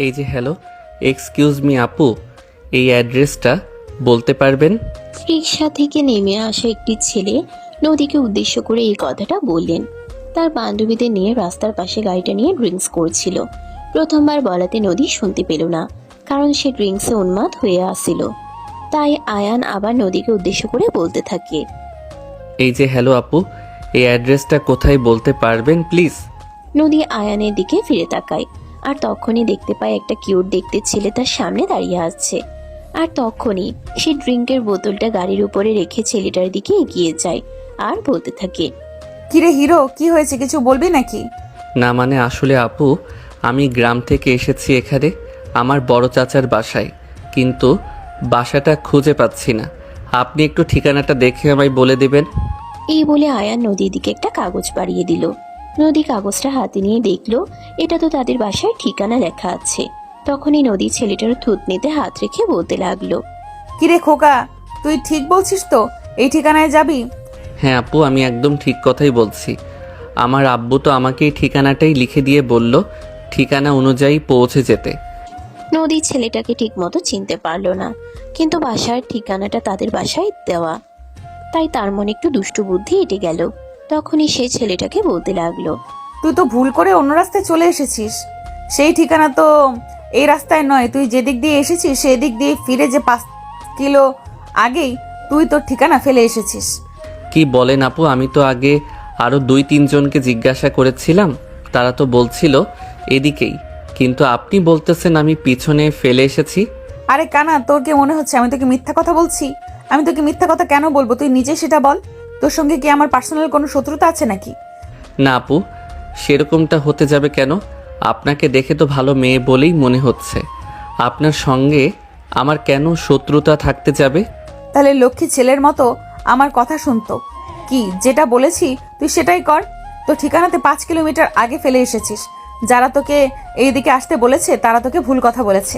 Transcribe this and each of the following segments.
এই যে hello, excuse me আপু, এই অ্যাড্রেসটা বলতে পারবেন? রিক্সা থেকে নেমে আসা একটি ছেলে নদীকে উদ্দেশ্য করে এই কথাটা বললেন। তার বান্ধবীদের নিয়ে রাস্তার পাশে গাড়িটা নিয়ে ড্রিঙ্কস করছিল। প্রথমবার বলাতে নদী শুনতে পেল না, কারণ সে ড্রিঙ্কসে উন্মাদ হয়ে আসছিল। তাই আয়ান আবার নদীকে উদ্দেশ্য করে বলতে থাকে। এই যে হ্যালো আপু, এই অ্যাড্রেসটা কোথায় বলতে পারবেন প্লিজ? নদী আয়ানের দিকে ফিরে তাকায়, আর তখনই দেখতে পায় একটা কিউট দেখতে ছেলে তার সামনে দাঁড়িয়ে আছে। আর তখনই সে ড্রিঙ্কের বোতলটা গাড়ির উপরে রেখে ছেলেটার দিকে এগিয়ে যায় আর বলতে থাকে। কিরে হিরো, কি হয়েছে, কিছু বলবি নাকি? না মানে আসলে আপু, আমি গ্রাম থেকে এসেছি এখানে আমার বড় চাচার বাসায়, কিন্তু বাসাটা খুঁজে পাচ্ছি না। আপনি একটু ঠিকানাটা দেখে আমায় বলে দেবেন? এই বলে আয়ান নদীর দিকে একটা কাগজ বাড়িয়ে দিল। নদী কাগজটা হাতে নিয়ে দেখলো এটা তো তাদের বাসার ঠিকানা লেখা আছে। তখনই নদী ছেলেটার থুতনিতে হাত রেখে বলতে লাগলো। কিরে খোকা, তুই ঠিক বলছিস তো? এই ঠিকানায় যাবি? হ্যাঁ আপু, আমি একদম ঠিক কথাই বলছি। আমার আব্বু তো আমাকে এই ঠিকানাটাই লিখে দিয়ে বলল ঠিকানা অনুযায়ী পৌঁছে যেতে। নদী ছেলেটাকে ঠিক মতো চিনতে পারলো না, কিন্তু বাসার ঠিকানাটা তাদের বাসায় দেওয়া, তাই তার মনে একটু দুষ্টু বুদ্ধি এঁটে গেল। তখনই সে ছেলেটাকে বলতে লাগলো। তুই তো ভুল করে অন্য রাস্তায় চলে এসেছিস। সেই ঠিকানা তো এই রাস্তায় নয়। তুই যেদিক দিয়ে এসেছিস সেই দিক দিয়ে ফিরে যে 5 কিলো আগেই তুই তোর ঠিকানা ফেলে এসেছিস। কি বলেন আপু, আমি তো আগে আরও 2-3 জনকে জিজ্ঞাসা করেছিলাম, তারা তো বলছিল এদিকেই, কিন্তু আপনি বলতেছেন আমি পিছনে ফেলে এসেছি। আরে কানা, তোর কি মনে হচ্ছে আমি তোকে মিথ্যা কথা বলছি? আমি তোকে মিথ্যা কথা কেন বলবো, তুই নিজে সেটা বল। তোর সঙ্গে কি আমার পার্সোনাল কোনো শত্রুতা আছে নাকি? না আপু, সেরকমটা হতে যাবে কেন? আপনাকে দেখে তো ভালো মেয়ে বলেই মনে হচ্ছে। আপনার সঙ্গে আমার কেন শত্রুতা থাকতে যাবে? তাহলে লক্ষ্মী ছেলের মতো আমার কথা শুনতো। কি যেটা বলেছি তুই সেটাই কর। তো ঠিকানাতে 5 কিলোমিটার আগে ফেলে এসেছিস। যারা তোকে এইদিকে আসতে বলেছে তারা তোকে ভুল কথা বলেছে।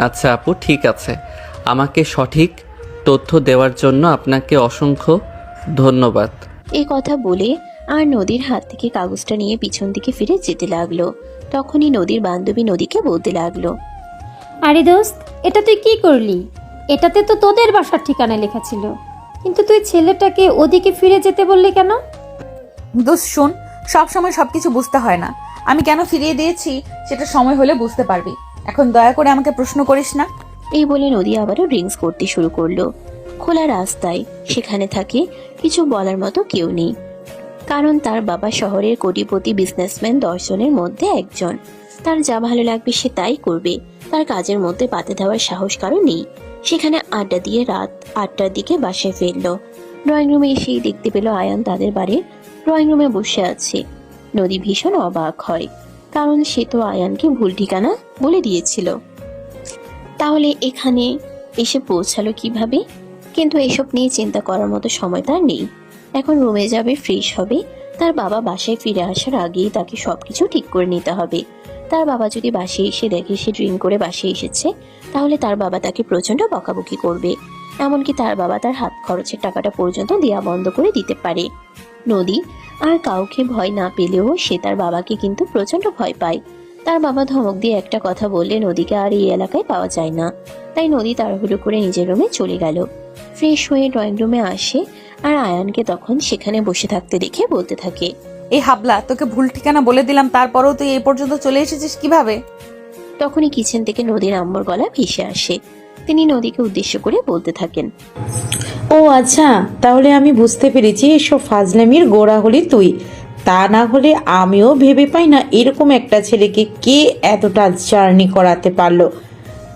আচ্ছা আপু, ঠিক আছে। আমাকে সঠিক তথ্য দেওয়ার জন্য আপনাকে অসংখ্য ধন্যবাদ। এই কথা বলে আর নদীর হাত থেকে কাগজটা নিয়ে পিছন দিকে ফিরে যেতে লাগলো। তখনই নদীর বান্ধবী নদীকে বলতে লাগলো। আরে দোস্ত, এটা তুই কি করলি? এটাতে তো তোদের বাসার ঠিকানা লেখা ছিল, কিন্তু তুই ছেলেটাকে ওদিকে ফিরে যেতে বললি কেন? দোস্ত শুন, সবসময় সবকিছু বুঝতে হয় না। আমি কেন ফিরিয়ে দিয়েছি সেটা সময় হলে বুঝতে পারবি। এখন দয়া করে আমাকে প্রশ্ন করিস না। এই বলে নদী আবারও ড্রিঙ্কস করতে শুরু করলো। খোলা রাস্তায়, সেখানে থাকে কিছু বলার মতো কেউ নেই, কারণ তার বাবা শহরের কোটিপতি বিজনেসম্যান 10 জনের মধ্যে একজন। তার যা ভালো লাগবে সে তাই করবে, তার কাজের মধ্যে বাধা দেওয়ার সাহস কারো নেই। সেখানে আড্ডা দিয়ে রাত 8টার দিকে বাসায় ফিরলো। ড্রয়িং রুমে এসেই দেখতে পেল আয়ান তাদের বাড়ির ড্রয়িং রুমে বসে আছে। নদী ভীষণ অবাক হয়, কারণ সে তো আয়ানকে ভুল ঠিকানা বলে দিয়েছিল। তাহলে এখানে এসে পৌঁছালো কিভাবে? কিন্তু এসব নিয়ে চিন্তা করার মতো সময় তার নেই। এখন রুমে যাবে, ফ্রেশ হবে। তার বাবা বাসায় ফিরে আসার আগেই তাকে সবকিছু ঠিক করে নিতে হবে। তার বাবা যদি বাসায় এসে দেখে সে ড্রিঙ্ক করে বাসায় এসেছে, তাহলে তার বাবা তাকে প্রচন্ড বকাবকি করবে। এমনকি তার বাবা তার হাত খরচের টাকাটা পর্যন্ত দেয়া বন্ধ করে দিতে পারে। নদী আর কাউকে ভয় না পেলেও সে তার বাবাকে কিন্তু প্রচন্ড ভয় পায়। তার বাবা ধমক দিয়ে একটা কথা বললে নদীকে আর এই এলাকায় পাওয়া যায় না। তাই নদী তাড়াহুড়ো করে নিজের রুমে চলে গেল। ফ্রেশ হয়ে ড্রয়িং রুমে আসে, আর আয়ানকে তখন সেখানে বসে থাকতে দেখে বলতে থাকে। এই হাবলা, তোকে ভুল ঠিকানা বলে দিলাম, তারপরেও তুই এই পর্যন্ত চলে এসেছিস কিভাবে? তখনই কিচেন থেকে নদীর আম্মুর গলা ভেসে আসে। তিনি নদীকে উদ্দেশ্য করে বলতে থাকেন। ও আচ্ছা, তাহলে আমি বুঝতে পেরেছি এসব ফাজলামির গোড়া হলি তুই। তা না হলে আমিও ভেবে পাই না এরকম একটা ছেলেকে কে এতটা জার্নি করাতে পারলো।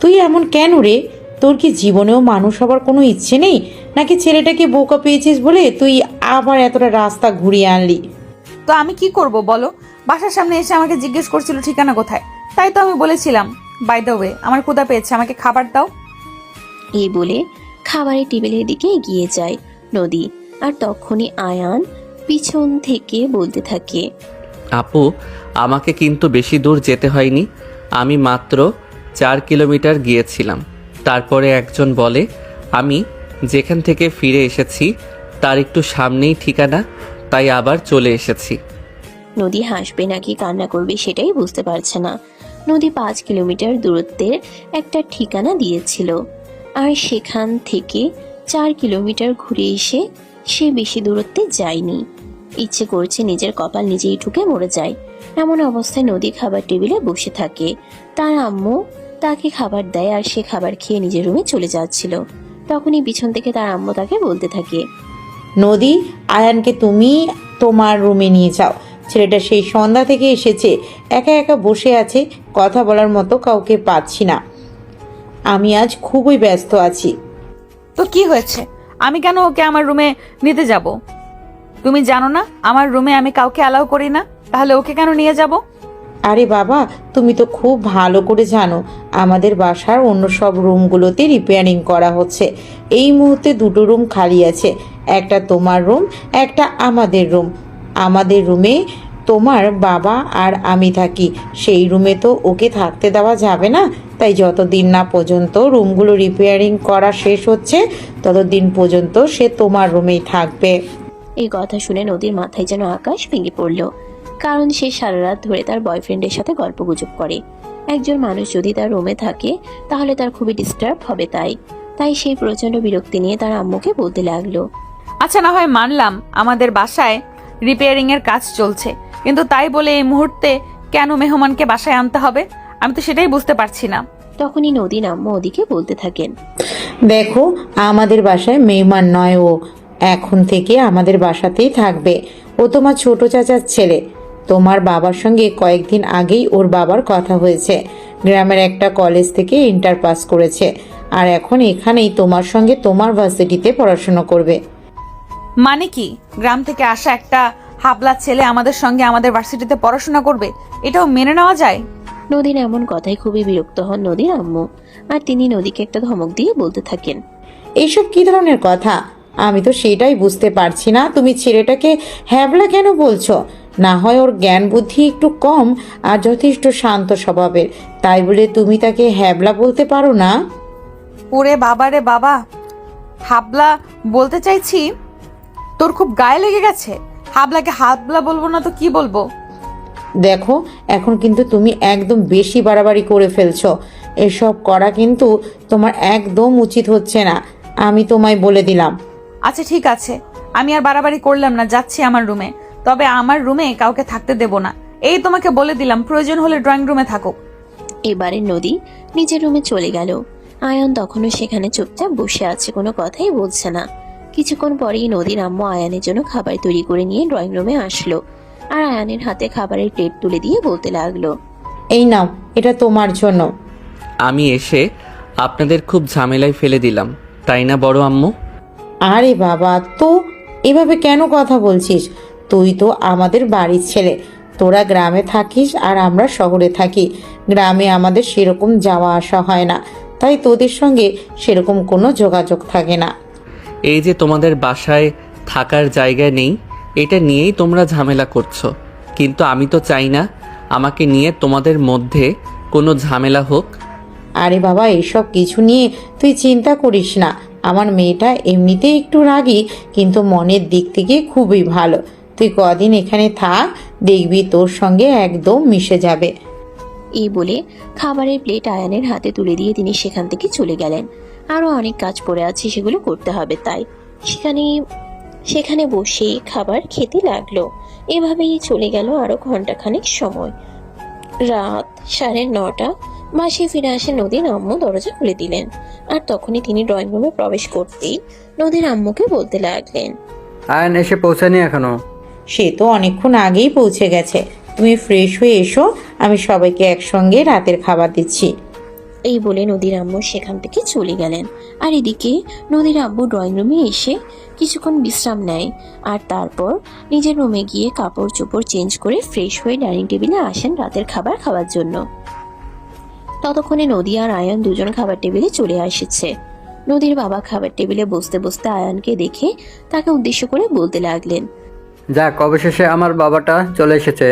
তুই এমন কেন রে? তোর কি জীবনেও মানুষ হবার কোনো ইচ্ছে নেই, নাকি ছেলেটাকে বোকা পেয়েছিস বলে তুই আবার এতটা রাস্তা ঘুরিয়ে আনলি? তো আমি কি করব বলো? বাসার সামনে এসে আমাকে জিজ্ঞেস করছিল ঠিকানা কোথায়, তাই তো আমি বলেছিলাম বাই দ্য ওয়ে আমার ক্ষুধা পেয়েছে, আমাকে খাবার দাও। এই বলে খাবারের টেবিলের দিকে এগিয়ে যায় নদী। আর তখনই আয়ান পিছন থেকে বলতে থাকে। আপু, আমাকে কিন্তু বেশি দূর যেতে হয়নি, আমি মাত্র 4 কিলোমিটার গিয়েছিলাম। তারপরে একজন বলে আমি যেখান থেকে ফিরে এসেছি তার একটু সামনেই ঠিকানা, তাই আবার চলে এসেছি। নদী হাসবে নাকি কান্না করবে সেটাই বুঝতে পারছে না। নদী 5 কিলোমিটার দূরত্বের একটা ঠিকানা দিয়েছিল, আর সেখান থেকে 4 কিলোমিটার ঘুরে এসে সে বেশি দূরত্বে যায়নি। ইচ্ছে করছে নিজের কপাল নিজেই ঠুকে মরে যায়। এমন অবস্থায় নদী খাবার টেবিলে বসে থাকে। তার আম্মু তাকে খাবার দেয় আর সে খাবার খেয়ে নিজের রুমে চলে যাচ্ছিল। তখনই পিছন থেকে তার আম্মু তাকে বলতে থাকে, নদী, আয়ানকে তুমি তোমার রুমে নিয়ে যাও। ছেলেটা সেই সন্ধ্যা থেকে এসেছে, একা একা বসে আছে, কথা বলার মতো কাউকে পাচ্ছি না। আমি আজ খুবই ব্যস্ত আছি। তো কি হয়েছে? আমি কেন ওকে আমার রুমে নিতে যাব? তুমি জানো না আমার রুমে আমি কাউকে অ্যালাউ করি না, তাহলে ওকে কেন নিয়ে যাব? আরে বাবা, তুমি তো খুব ভালো করে জানো আমাদের বাসার অন্য সব রুমগুলোতে রিপেয়ারিং করা হচ্ছে। এই মুহূর্তে 2টো রুম খালি আছে, একটা তোমার রুম, একটা আমাদের রুম। আমাদের রুমে তোমার বাবা আর আমি থাকি, সেই রুমে তো ওকে থাকতে দেওয়া যাবে না। তাই যতদিন না পর্যন্ত রুমগুলো রিপেয়ারিং করা শেষ হচ্ছে ততদিন পর্যন্ত সে তোমার রুমেই থাকবে। এই কথা শুনে নদীর মাথায় যেন আকাশ ভেঙে পড়ল। কারণ সে সারা রাত ধরে তার বয়ফ্রেন্ডের সাথে গল্পগুজব করে। একজন মানুষ যদি তার রুমে থাকে তাহলে তার খুবই ডিস্টার্ব হবে। তাই সেই প্রচন্ড বিরক্তি নিয়ে তার আম্মুকে বলতে লাগলো, আচ্ছা, না হয় মানলাম আমাদের বাসায় রিপেয়ারিং এর কাজ চলছে, কিন্তু তাই বলে এই মুহূর্তে কেন মেহমানকে বাসায় আনতে হবে? আমি তো সেটাই বুঝতে পারছি না। তখনই নদীর আম্মু ওদিকে বলতে থাকেন, দেখো, আমাদের বাসায় মেহমান নয়, ও এখন থেকে আমাদের বাসাতেই থাকবে। ও তোমার ছোট চাচার ছেলে। তোমার বাবার সঙ্গে কয়েকদিন আগেই ওর বাবার কথা হয়েছে। গ্রামের একটা কলেজ থেকে ইন্টার পাস করেছে, আর এখন এখানেই তোমার সঙ্গে তোমার ভার্সিটিতে পড়াশোনা করবে। মানে কি, গ্রাম থেকে আসা একটা হাবলা ছেলে আমাদের সঙ্গে আমাদের ভার্সিটিতে পড়াশোনা করবে? এটাও মেনে নেওয়া যায়? নদীর এমন কথায় খুবই বিরক্ত হন নদীর আম্মু, আর তিনি নদীকে একটা ধমক দিয়ে বলতে থাকেন, এইসব কি ধরনের কথা? আমি তো সেটাই বুঝতে পারছি না, তুমি ছেলেটাকে হ্যাবলা কেন বলছো? না হয় ওর জ্ঞান বুদ্ধি একটু কম আর যথেষ্ট শান্ত স্বভাবের, তাই বলে তুমি তাকে হ্যাবলা বলতে পারো না? ওরে বাবা রে বাবা, হাবলা বলতে চাইছি? তোর খুব গায়ে লেগে গেছে? হাবলাকে হাবলা বলবো না তো কি বলবো? দেখো, এখন কিন্তু তুমি একদম বেশি বাড়াবাড়ি করে ফেলছো। এসব করা কিন্তু তোমার একদম উচিত হচ্ছে না, আমি তোমায় বলে দিলাম। আচ্ছা ঠিক আছে, আমি আর বাড়াবাড়ি করলাম না, যাচ্ছি আমার রুমে। তবে আমার রুমে কাউকে থাকতে দেব না, এই তোমাকে বলে দিলাম। প্রয়োজন হলে ড্রয়িং রুমে থাকো। এবারে নদী নিজের রুমে চলে গেল। আয়ান তখনও সেখানে চুপচাপ বসে আছে, কোনো কথাই বলছে না। কিছুক্ষণ পরেই নদীর আম্মু আয়ানের জন্য খাবার তৈরি করে নিয়ে ড্রয়িং রুমে আসলো, আর আয়ানের হাতে খাবারের প্লেট তুলে দিয়ে বলতে লাগলো, এই নাও, এটা তোমার জন্য। আমি এসে আপনাদের খুব ঝামেলায় ফেলে দিলাম, তাই না বড় আম্মু? আরে বাবা, তো এভাবে কেন কথা বলছিস? তুই তো আমাদের বাড়ির ছেলে। তোরা গ্রামে থাকিস আর আমরা শহরে থাকি। গ্রামে আমাদের সেরকম যাওয়া আসা হয় না, তাই তোদের সঙ্গে সেরকম কোনো যোগাযোগ থাকে না। এই যে তোমাদের বাসায় থাকার জায়গা নেই, এটা নিয়েই তোমরা ঝামেলা করছো। কিন্তু আমি তো চাই না আমাকে নিয়ে তোমাদের মধ্যে কোনো ঝামেলা হোক। আরে বাবা, এসব কিছু নিয়ে তুই চিন্তা করিস না। আমার মেয়েটা এমনিতেই একটু রাগী, কিন্তু মনের দিক থেকে খুবই ভালো। তুই কদিন এখানে থাক, দেখবি তোর সঙ্গে একদম মিশে যাবে। এই বলে খাবারের প্লেট আয়ানের হাতে তুলে দিয়ে তিনি সেখান থেকে চলে গেলেন। আরো অনেক কাজ পড়ে আছে, সেগুলো করতে হবে, তাই সেখানে বসে খাবার খেতে লাগলো। এভাবেই চলে গেল আরো ঘন্টাখানেক সময়। রাত 9:30 বাসায় ফিরে আসে নদীর আম্মু দরজা খুলে দিলেন। আর তখনই তিনি ড্রয়িং রুমে প্রবেশ করতেই নদীর আম্মুকে বলতে লাগলেন, আয়ন এসে পৌঁছায়নি এখনো? সে তো অনেকক্ষণ আগেই পৌঁছে গেছে। তুমি ফ্রেশ হয়ে এসো, আমি সবাইকে একসঙ্গে রাতের খাবার দিচ্ছি। এই বলে নদীর আম্মু সেখান থেকে চলে গেলেন। আর এদিকে নদীর আব্বু ড্রয়িং রুমে এসে কিছুক্ষণ বিশ্রাম নেয়, আর তারপর নিজের রুমে গিয়ে কাপড় চোপড় চেঞ্জ করে ফ্রেশ হয়ে ডাইনিং টেবিলে আসেন রাতের খাবার খাওয়ার জন্য। ততক্ষণে নদী আর আয়ান দুজন খাবার টেবিলে চলে এসেছে। নদীর বাবা খাবার টেবিলে বসতে বসতে আয়ানকে দেখে তাকে উদ্দেশ্য করে বলতে লাগলেন, যাক, অবশেষে আমার বাবাটা চলে এসেছে।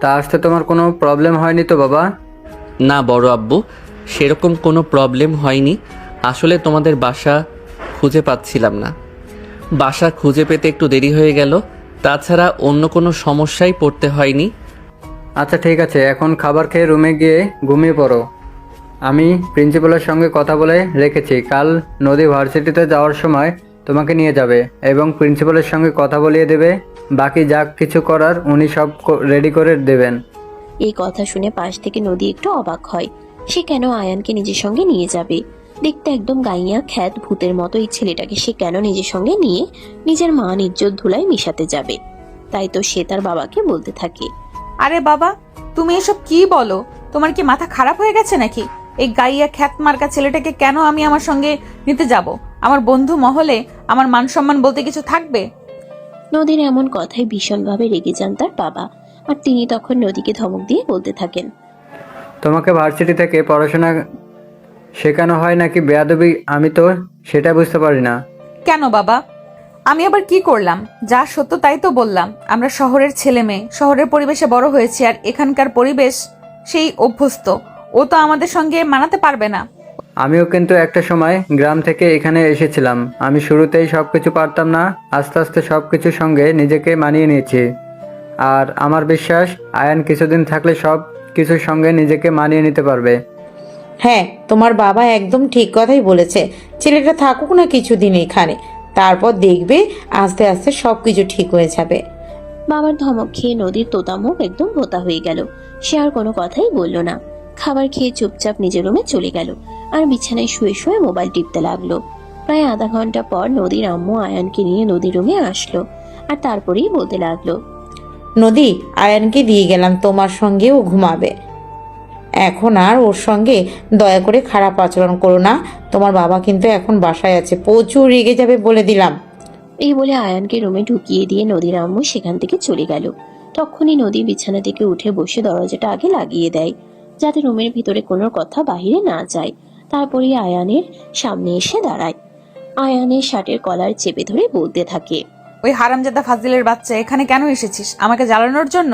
তা আসতে তোমার কোনো প্রবলেম হয়নি তো বাবা? না বড় আব্বু, সেরকম কোনো প্রবলেম হয়নি। আসলে তোমাদের বাসা খুঁজে পাচ্ছিলাম না। বাসা খুঁজে পেতে একটু দেরি হয়ে গেল, তাছাড়া অন্য কোনো সমস্যায় পড়তে হয়নি। আচ্ছা ঠিক আছে, এখন খাবার খেয়ে রুমে গিয়ে ঘুমিয়ে পড়ো। আমি প্রিন্সিপালের সঙ্গে কথা বলে রেখেছি, কাল নদী ভার্সিটিতে যাওয়ার সময় তোমাকে নিয়ে যাবে এবং প্রিন্সিপালের সঙ্গে কথা বলিয়ে দেবে। বাকি যা কিছু করার উনি সব রেডি করে দেবেন। এই কথা শুনে পাশ থেকে নদী একটু অবাক হয়। সে কেন আয়ানকে নিজের সঙ্গে নিয়ে যাবে? দেখতে একদম গাইয়া খ্যাত ভূতের মতো এই ছেলেটাকে সে কেন নিজের সঙ্গে নিয়ে নিজের মান ইজ্জত ধুলায় মিশাতে যাবে? তাই তো সে তার বাবাকে বলতে থাকে, আরে বাবা, তুমি এসব কি বলো? তোমার কি মাথা খারাপ হয়ে গেছে নাকি? এই গাইয়া খ্যাত মার্কা ছেলেটাকে কেন আমি আমার সঙ্গে নিতে যাব? আমার বন্ধু মহলে আমার মান সম্মান বলতে কিছু থাকবে? নদীর এমন কথায় ভীষণভাবে রেগে যান তার বাবা। আর তিনি তখন নদীকে ধমক দিয়ে বলতে থাকেন, তোমাকে ভার্সিটি থেকে পড়াশোনা শেখানো হয় নাকি বেয়াদবি, আমি তো সেটা বুঝতে পারি না। কেন বাবা, আমি আবার কি করলাম? যা সত্য তাই তো বললাম। আমরা শহরের ছেলে মেয়ে, শহরের পরিবেশে বড় হয়েছি, আর এখানকার পরিবেশ সেই অভ্যস্ত। ও তো আমাদের সঙ্গে মানাতে পারবে না। আমিও কিন্তু একটা সময় গ্রাম থেকে এখানে এসেছিলাম। আমি শুরুতেই সব কিছু পারতাম না, আস্তে আস্তে সব কিছুর সঙ্গে নিজেকে মানিয়ে নিয়েছি। আর আমার বিশ্বাস আয়ান কিছুদিন থাকলে সব কিছুর সঙ্গে নিজেকে মানিয়ে নিতে পারবে। হ্যাঁ, তোমার বাবা একদম ঠিক কথাই বলেছে। ছেলেটা থাকুক না কিছুদিন এখানে, তারপর দেখবে আস্তে আস্তে সব কিছু ঠিক হয়ে যাবে। বাবার ধমক খেয়ে নদীর তোতামুখ একদম ভোতা হয়ে গেল। সে আর কোনো কথাই বলল না। খাবার খেয়ে চুপচাপ নিজের রুমে চলে গেল আর বিছানায় শুয়ে শুয়ে মোবাইল টিপতে লাগলো। প্রায় আধা ঘন্টা পর নদীর আম্মু আয়ানকে নিয়ে নদীর রুমে আসলো আর তারপরেই বলতে লাগলো, নদী, আয়ানকে দিয়ে গেলাম তোমার সঙ্গেও ঘুমাবে। এখন আর ওর সঙ্গে দয়া করে খারাপ আচরণ করো না। তোমার বাবা কিন্তু এখন বাসায় আছে, প্রচুর রেগে যাবে বলে দিলাম। এই বলে আয়ানকে রুমে ঢুকিয়ে দিয়ে নদীর আম্মু সেখান থেকে চলে গেল। তখনই নদী বিছানা থেকে উঠে বসে দরজাটা আগে লাগিয়ে দেয়, যাতে রুমের ভিতরে কোনো কথা বাহিরে না যায়। তারপরে আয়ানের সামনে এসে দাঁড়ায়। আয়ানের শার্টের কলার চেপে ধরে বলতে থাকে, ওই হারামজাদা ফাজিলের বাচ্চা, এখানে কেন এসেছিস? আমাকে জ্বালানোর জন্য?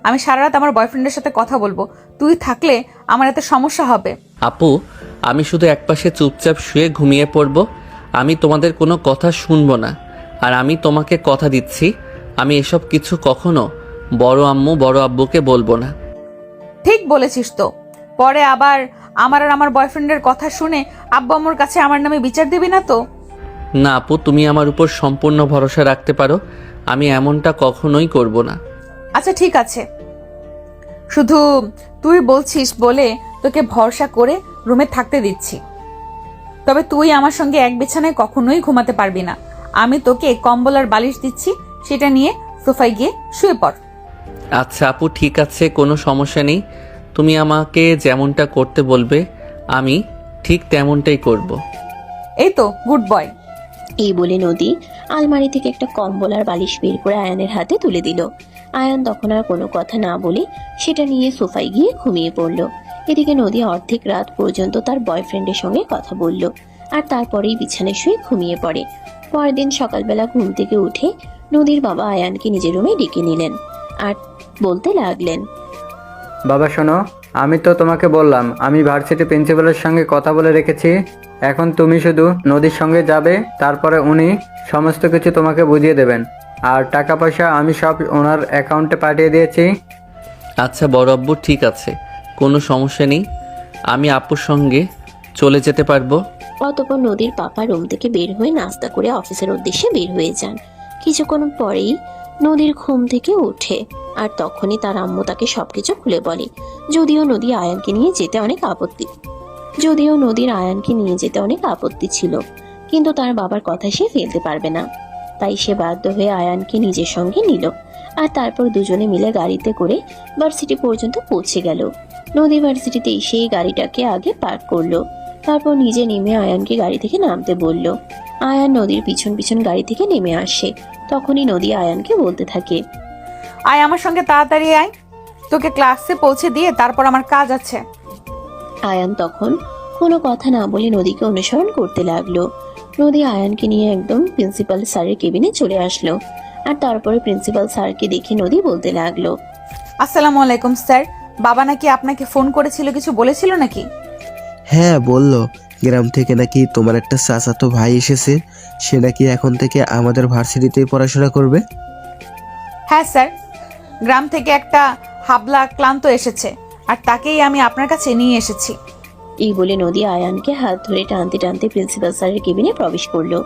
আমি সারা রাত আমার বয়ফ্রেন্ডের সাথে কথা বলবো। তুই থাকলে আমার এতে সমস্যা হবে। আপু, আমি শুধু একপাশে চুপচাপ শুয়ে ঘুমিয়ে পড়ব। আমি তোমাদের কোনো কথা শুনবো না। আর আমি তোমাকে কথা দিচ্ছি, আমি এসব কিছু কখনো বড় আম্মু বড় আব্বুকে বলবো না। ঠিক বলেছিস তো। পরে আবার আমার আর আমার বয়ফ্রেন্ডের কথা শুনে আব্বু আম্মুর কাছে আমার নামে বিচার দিবি না তো? না আপু, তুমি আমার উপর সম্পূর্ণ ভরসা রাখতে পারো। আমি এমনটা কখনোই করব না। আচ্ছা ঠিক আছে, শুধু তুই বলছিস বলে তোকে ভরসা করে রুমে থাকতে দিচ্ছি। তবে তুই আমার সঙ্গে এক বিছানায় কখনোই ঘুমাতে পারবি না। আমি তোকে কম্বল আর বালিশ দিচ্ছি, সেটা নিয়ে সোফায় গিয়ে শুয়ে পড়। আচ্ছা আপু, ঠিক আছে, কোনো সমস্যা নেই। তুমি আমাকে যেমনটা করতে বলবে আমি ঠিক তেমনটাই করব। এই তো গুড বয়। এই বলে নদী আলমারি থেকে একটা কম্বল আর বালিশ বের করে আয়ানের হাতে তুলে দিল। আয়ান তখন আর কোনো কথা না বলে সেটা নিয়ে সোফায় গিয়ে ঘুমিয়ে পড়ল। এদিকে নদী অর্ধেক রাত পর্যন্ত তার বয়ফ্রেন্ডের সঙ্গে কথা বলল আর তারপরেই বিছানায় শুয়ে ঘুমিয়ে পড়ে। পরের দিন সকালবেলা ঘুম থেকে উঠে নদীর বাবা আয়ানকে নিজের রুমে ডেকে নিলেন আর বলতে লাগলেন, বাবা শোনো, আমি তো তোমাকে বললাম আমি ভার্সিটি প্রিন্সিপালের সঙ্গে কথা বলে রেখেছি। এখন তুমি শুধু নদীর সঙ্গে যাবে, তারপরে উনি সমস্ত কিছু তোমাকে বুঝিয়ে দেবেন। আর টাকা পয়সা আমি সব ওনার অ্যাকাউন্টে পাঠিয়ে দিয়েছি। আচ্ছা বড় আব্বু, ঠিক আছে, কোনো সমস্যা নেই। আমি আপুর সঙ্গে চলে যেতে পারবো। অতঃপর নদীর পাপা রুম থেকে বের হয়ে নাস্তা করে অফিসের উদ্দেশ্যে বের হয়ে যান। কিছুক্ষণ পরেই নদীর ঘুম থেকে ওঠে আর তখনই তার আম্মু তাকে সবকিছু খুলে বলে। যদিও নদীর আয়ানকে নিয়ে যেতে অনেক আপত্তি ছিল, কিন্তু তার বাবার কথা সে ফেলতে পারবে না। তাই সে বাধ্য হয়ে আয়ানকে নিজের সঙ্গে নিল আর তারপর দুজনে মিলে গাড়িতে করে ভার্সিটি পর্যন্ত পৌঁছে গেল। নদী ভার্সিটিতে এসেই গাড়িটাকে আগে পার্ক করলো, তারপর নিজে নেমে আয়ানকে গাড়ি থেকে নামতে বলল। আয়ান নদীর পিছন পিছন গাড়ি থেকে নেমে আসে। তখনই নদী আয়ানকে বলতে থাকে, আয় আমার সঙ্গে তাড়াতাড়ি আয়, তোকে ক্লাসে পৌঁছে দিয়ে তারপর আমার কাজ আছে। আয়ান তখন কোনো কথা না বলে নদীকে অনুসরণ করতে লাগলো। নদী আয়ানকে নিয়ে একদম প্রিন্সিপাল স্যারের কেবিনে চলে আসলো আর তারপরে প্রিন্সিপাল স্যারকে দেখে নদী বলতে লাগলো, আসসালামু আলাইকুম স্যার। বাবা নাকি আপনাকে ফোন করেছিল, কিছু বলেছিল নাকি? হ্যাঁ বললো, গ্রাম থেকে নাকি তোমার একটা চাচাতো ভাই এসেছে, সে নাকি এখন থেকে আমাদের ভার্সিটিতেই পড়াশোনা করবে। হ্যাঁ স্যার, গ্রাম থেকে একটা হাবলা ক্লান্ত এসেছে, আর তাকেই আমি আপনার কাছে নিয়ে এসেছি। এই বলে নদী আয়ানকে হাত ধরে টানতে টানতে প্রিন্সিপাল স্যারের কেবিনে প্রবেশ করলো।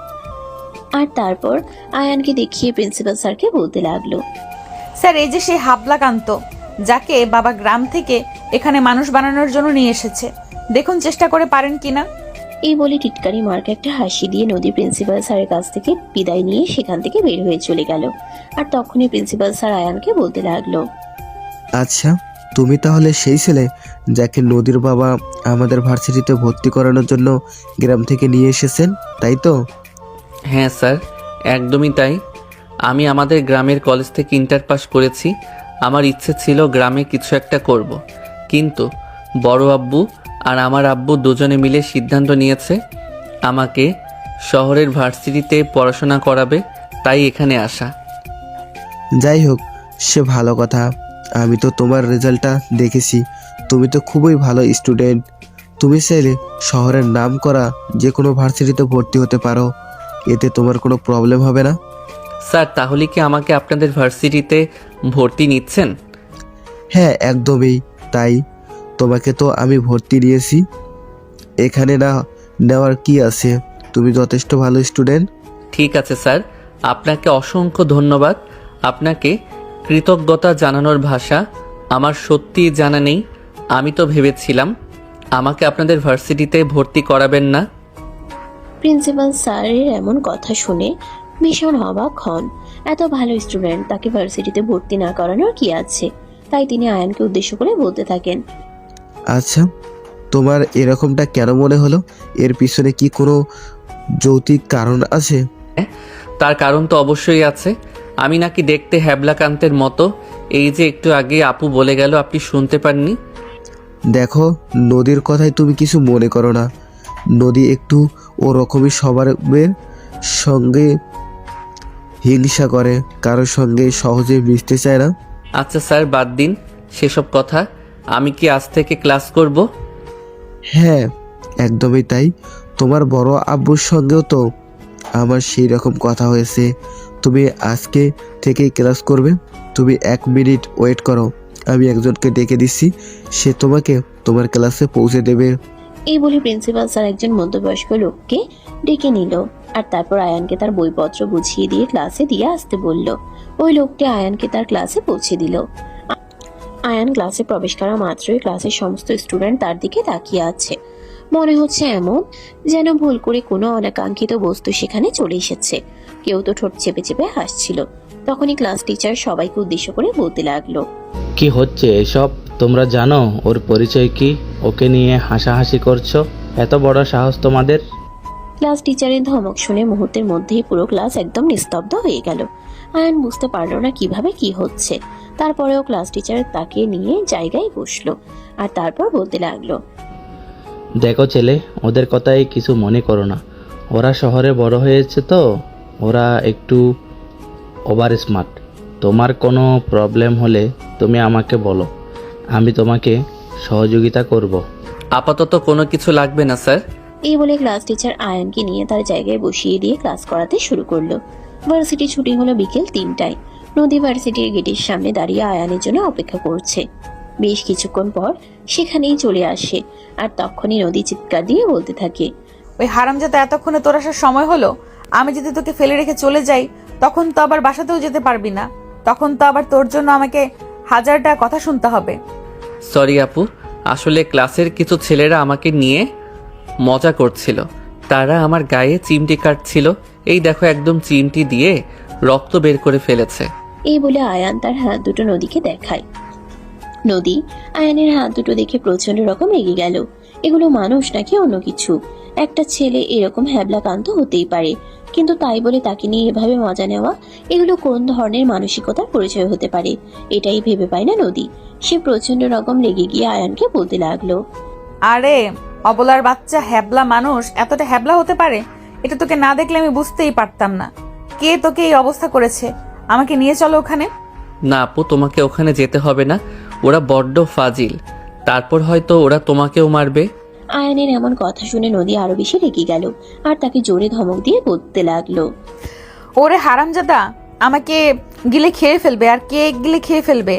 আর তারপর আয়ানকে দেখিয়ে প্রিন্সিপাল স্যারকে বলতে লাগলো, স্যার, এই যে সেই হাবলাকান্ত, যাকে বাবা গ্রাম থেকে এখানে মানুষ বানানোর জন্য নিয়ে এসেছে, দেখুন চেষ্টা করে পারেন কিনা। এই বলে টিটকারি মার্কে একটা হাসি দিয়ে নদী প্রিন্সিপাল স্যারের কাছ থেকে বিদায় নিয়ে সেখান থেকে বের হয়ে চলে গেল। আর তখনই প্রিন্সিপাল স্যার আয়ানকে বলতে লাগলো, আচ্ছা, তুমি তাহলে সেই ছেলে যাকে নদীর বাবা আমাদের ভার্সিটিতে ভর্তি করানোর জন্য গ্রাম থেকে নিয়ে এসেছেন, তাই তো? হ্যাঁ স্যার, একদমই তাই। আমি আমাদের গ্রামের কলেজ থেকে ইন্টার পাস করেছি। আমার ইচ্ছে ছিল গ্রামে কিছু একটা করব। কিন্তু বড় আব্বু আর আমার আব্বু দুজনে মিলে সিদ্ধান্ত নিয়েছে আমাকে শহরের ভার্সিটিতে পড়াশোনা করাবে, তাই এখানে আসা। যাই হোক, সে ভালো কথা। আমি তো তোমার রেজাল্টটা দেখেছি, তুমি তো খুবই ভালো স্টুডেন্ট। তুমি চাইলে শহরের নাম করা যে কোনো ভার্সিটিতে ভর্তি হতে পারো, এতে তোমার কোনো প্রবলেম হবে না। স্যার, তাহলে কি আমাকে আপনাদের ভার্সিটিতে ভর্তি নিচ্ছেন? হ্যাঁ, একদমই তাই। তোমাকে তো আমি ভর্তি নিয়েছি, এখানে না নেওয়ার কি আছে? তুমি যথেষ্ট ভালো স্টুডেন্ট। ঠিক আছে স্যার, আপনাকে অসংখ্য ধন্যবাদ। আপনাকে কৃতজ্ঞতা জানানোর ভাষা আমার সত্যিই জানা নেই। আমি তো ভেবেছিলাম আমাকে আপনাদের ভার্সিটিতে ভর্তি করাবেন না। প্রিন্সিপাল স্যারের এমন কথা শুনে ভীষণ অবাক হন। এত ভালো স্টুডেন্ট, তাকে ভার্সিটিতে ভর্তি না করানোর কি আছে? তাই তিনি আয়ানকে উদ্দেশ্য করে বলতে থাকেন, আচ্ছা, তোমার এরকমটা কেন মনে হলো? এর পিছনে কি কোনো যৌক্তিক কারণ আছে? তার কারণ তো অবশ্যই আছে। আমি নাকি দেখতে হ্যাবলাকান্তের মতো। এই যে একটু আগে আপু বলে গেল, আপনি শুনতে পাননি? দেখো, নদীর কথায় তুমি কিছু মনে করো না। নদী একটু ওরকমই স্বভাবের, সঙ্গে হিংসা করে, কারোর সঙ্গে সহজে মিশতে চায় না। আচ্ছা স্যার, বাদ দিন সেসব কথা। আমি কি আজ থেকে ক্লাস করব? হ্যাঁ, একদমই তাই। তোমার বড় আব্বুর সঙ্গেও তো আমার সেই রকম কথা হয়েছে। তুমি আজকে থেকেই ক্লাস করবে। তুমি 1 মিনিট ওয়েট করো, আমি একজনকে ডেকে দিচ্ছি, সে তোমাকে তোমার ক্লাসে পৌঁছে দেবে। এই বলে প্রিন্সিপাল স্যার একজন মধ্যবয়স্ক লোককে ডেকে নিল। আর তারপর আয়ানকে তার বইপত্র বুঝিয়ে দিয়ে ক্লাসে দিয়ে আসতে বলল। ওই লোকটি আয়ানকে তার ক্লাসে পৌঁছে দিল। আয়ান ক্লাসে প্রবেশ করা মাত্রই ক্লাসের সমস্ত স্টুডেন্ট তার দিকে তাকিয়ে আছে। মনে হচ্ছে এমন যেন ভুল করে কোনো অনাকাঙ্ক্ষিত বস্তু সেখানে চলে এসেছে। কেউ তো ঠোঁট চেপে চেপে হাসছিল। তখনই ক্লাস টিচার সবাইকে উদ্দেশ্য করে বলতে লাগলো, কি হচ্ছে এসব? তোমরা জানো ওর পরিচয় কি? ওকে নিয়ে হাসাহাসি করছো? এত বড় সাহস তোমাদের? ক্লাস টিচারের ধমক শুনে মুহূর্তের মধ্যেই পুরো ক্লাস একদম নিস্তব্ধ হয়ে গেল। আয়ান বুঝতে পারলো না কিভাবে কি হচ্ছে। তারপরেও ক্লাস টিচার তাকে নিয়ে জায়গায় বসলো। আর তারপর বলতে লাগলো, দেখো ছেলে, ওদের কথায় কিছু মনে করো না। ওরা শহরে বড় হয়েছে তো, ওরা একটু ওভার স্মার্ট। তোমার কোনো প্রবলেম হলে তুমি আমাকে বলো, আমি তোমাকে সহযোগিতা করব। আপাতত কোনো কিছু লাগবে না স্যার। এই বলে ক্লাস টিচার আয়ানকে নিয়ে তার জায়গায় বসিয়ে দিয়ে ক্লাস করাতে শুরু করলো। ভার্সিটি ছুটি হলো বিকেল 3টায়। নদী ভার্সিটির গেটের সামনে দাঁড়িয়ে আয়ানের জন্য অপেক্ষা করছে। বেশ কিছুক্ষণ পর সেখানেই চলে আসে। আর তখনই নদী চিৎকার দিয়ে বলতে থাকে, ওই হারামজাদা, এতক্ষণে তোর আসার সময় হলো। আমি যদি তোকে ফেলে রেখে চলে যাই, তখন তো আবার বাসাতেও যেতে পারবি না। তখন তো আবার তোর জন্য আমাকে 1000টা কথা শুনতে হবে। সরি আপু, আসলে ক্লাসের কিছু ছেলেরা আমাকে নিয়ে মজা করছিল। তারা আমার গায়ে চিমটি কাটছিল। এই দেখো, একদম চিমটি দিয়ে রক্ত বের করে ফেলেছে। এই বলে আয়ান তার হাত দুটো নদীকে দেখায়। নদী আয়ানের হাত দুটো দেখে প্রচন্ড রকম রেগে গেল। এগুলো মানুষ নাকি অন্য কিছু? একটা ছেলে এরকম হ্যাবলাকান্ত হতেই পারে, কিন্তু তাই বলে তাকে নিয়ে এভাবে মজা নেওয়া, এগুলো কোন ধরনের মানসিকতার পরিচয় হতে পারে? এটাই ভেবে পায় না নদী। সে প্রচন্ড রকম রেগে গিয়ে আয়ানকে বলতে লাগলো, আরে অবলার বাচ্চা, হ্যাবলা মানুষ এতটা হ্যাবলা হতে পারে? এটা তোকে না দেখলে আমি বুঝতেই পারতাম না। কে তোকে এই অবস্থা করেছে? আমাকে নিয়ে চলো ওখানে। না আপু, তোমাকে ওখানে যেতে হবে না। ওরা বড্ড ফাজিল। তারপর হয়তো ওরা তোমাকেও মারবে। আয়ানের এমন কথা শুনে নদী আরো বেশি রেগে গেল। আর তাকে জোরে ধমক দিয়ে বলতে লাগলো, ওরে হারামজাদা, আমাকে গিলে খেয়ে ফেলবে আর কে গিলে খেয়ে ফেলবে